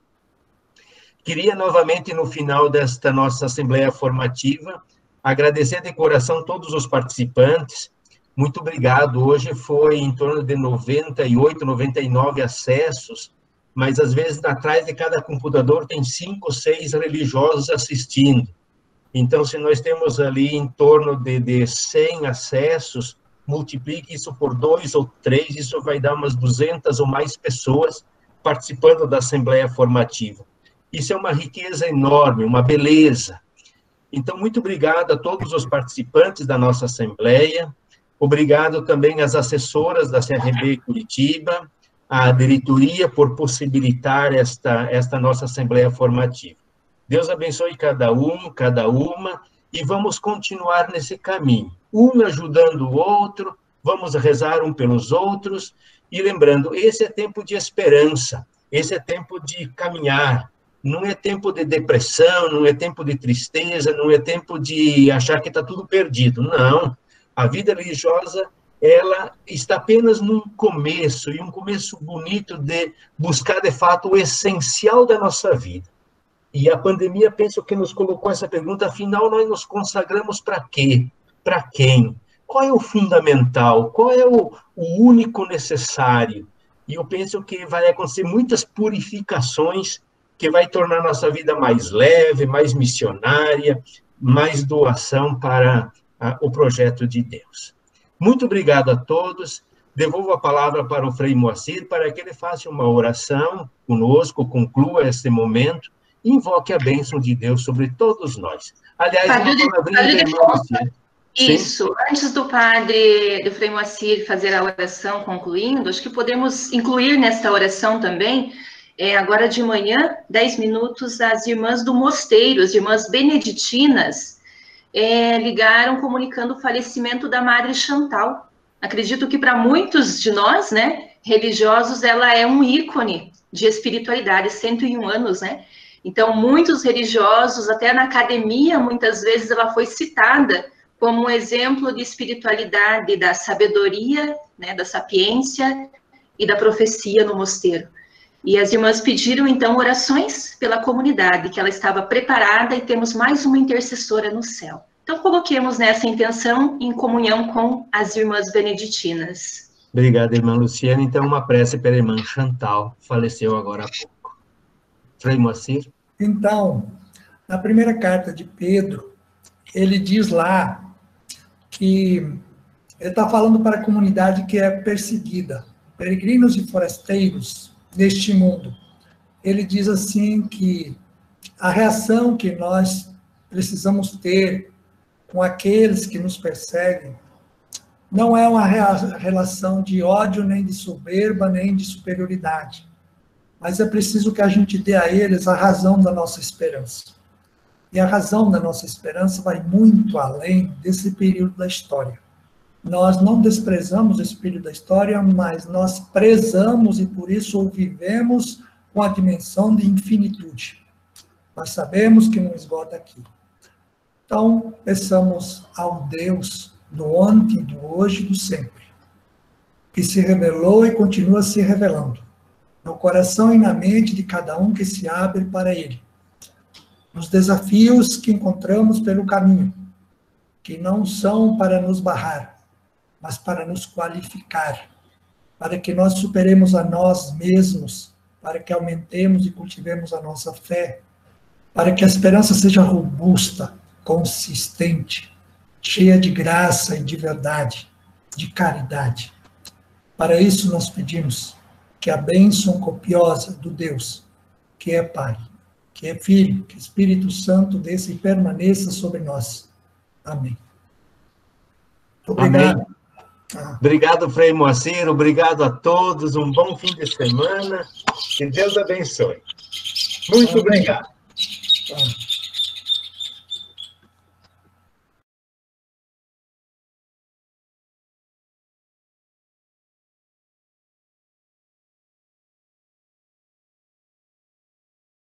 Queria novamente, no final desta nossa Assembleia Formativa, agradecer de coração todos os participantes. Muito obrigado. Hoje foi em torno de 98, 99 acessos, mas às vezes atrás de cada computador tem 5 ou 6 religiosos assistindo. Então, se nós temos ali em torno de 100 acessos, multiplique isso por 2 ou 3, isso vai dar umas 200 ou mais pessoas participando da Assembleia Formativa. Isso é uma riqueza enorme, uma beleza. Então, muito obrigado a todos os participantes da nossa Assembleia, obrigado também às assessoras da CRB Curitiba, à diretoria por possibilitar esta nossa Assembleia Formativa. Deus abençoe cada um, cada uma, e vamos continuar nesse caminho, um ajudando o outro, vamos rezar um pelos outros, e lembrando, esse é tempo de esperança, esse é tempo de caminhar, não é tempo de depressão, não é tempo de tristeza, não é tempo de achar que está tudo perdido, não. A vida religiosa, ela está apenas num começo, e um começo bonito de buscar, de fato, o essencial da nossa vida. E a pandemia, penso que nos colocou essa pergunta, afinal, nós nos consagramos para quê? Para quem? Qual é o fundamental? Qual é o único necessário? E eu penso que vai acontecer muitas purificações que vai tornar nossa vida mais leve, mais missionária, mais doação para o projeto de Deus. Muito obrigado a todos. Devolvo a palavra para o Frei Moacir, para que ele faça uma oração conosco, conclua esse momento, e invoque a bênção de Deus sobre todos nós. Aliás, uma palavrinha do irmão Moacir. Isso, sim? Antes do Frei Moacir fazer a oração concluindo, acho que podemos incluir nesta oração também, agora de manhã, 10 minutos, as irmãs do mosteiro, as irmãs beneditinas, ligaram comunicando o falecimento da Madre Chantal. Acredito que para muitos de nós, né, religiosos, ela é um ícone de espiritualidade, 101 anos, né? Então, muitos religiosos, até na academia, muitas vezes ela foi citada como um exemplo de espiritualidade, da sabedoria, né, da sapiência e da profecia no mosteiro. E as irmãs pediram, então, orações pela comunidade, que ela estava preparada, e temos mais uma intercessora no céu. Então, coloquemos nessa intenção em comunhão com as irmãs beneditinas. Obrigado, irmã Luciana. Então, uma prece pela irmã Chantal, faleceu agora há pouco. Frei Moacir? Então, na primeira carta de Pedro, ele diz lá que ele está falando para a comunidade que é perseguida, peregrinos e forasteiros neste mundo. Ele diz assim que a reação que nós precisamos ter com aqueles que nos perseguem não é uma relação de ódio, nem de soberba, nem de superioridade, mas é preciso que a gente dê a eles a razão da nossa esperança. E a razão da nossa esperança vai muito além desse período da história. Nós não desprezamos esse período da história, mas nós prezamos e por isso o vivemos com a dimensão de infinitude. Nós sabemos que não esgota aqui. Então, peçamos ao Deus do ontem, do hoje e do sempre, que se revelou e continua se revelando, no coração e na mente de cada um que se abre para Ele, nos desafios que encontramos pelo caminho, que não são para nos barrar, mas para nos qualificar, para que nós superemos a nós mesmos, para que aumentemos e cultivemos a nossa fé, para que a esperança seja robusta, consistente, cheia de graça e de verdade, de caridade. Para isso nós pedimos que a bênção copiosa do Deus, que é Pai, que é Filho, que Espírito Santo desça e permaneça sobre nós. Amém. Obrigado. Amém. Obrigado, Frei Moacir, obrigado a todos, um bom fim de semana, que Deus abençoe. Muito obrigado.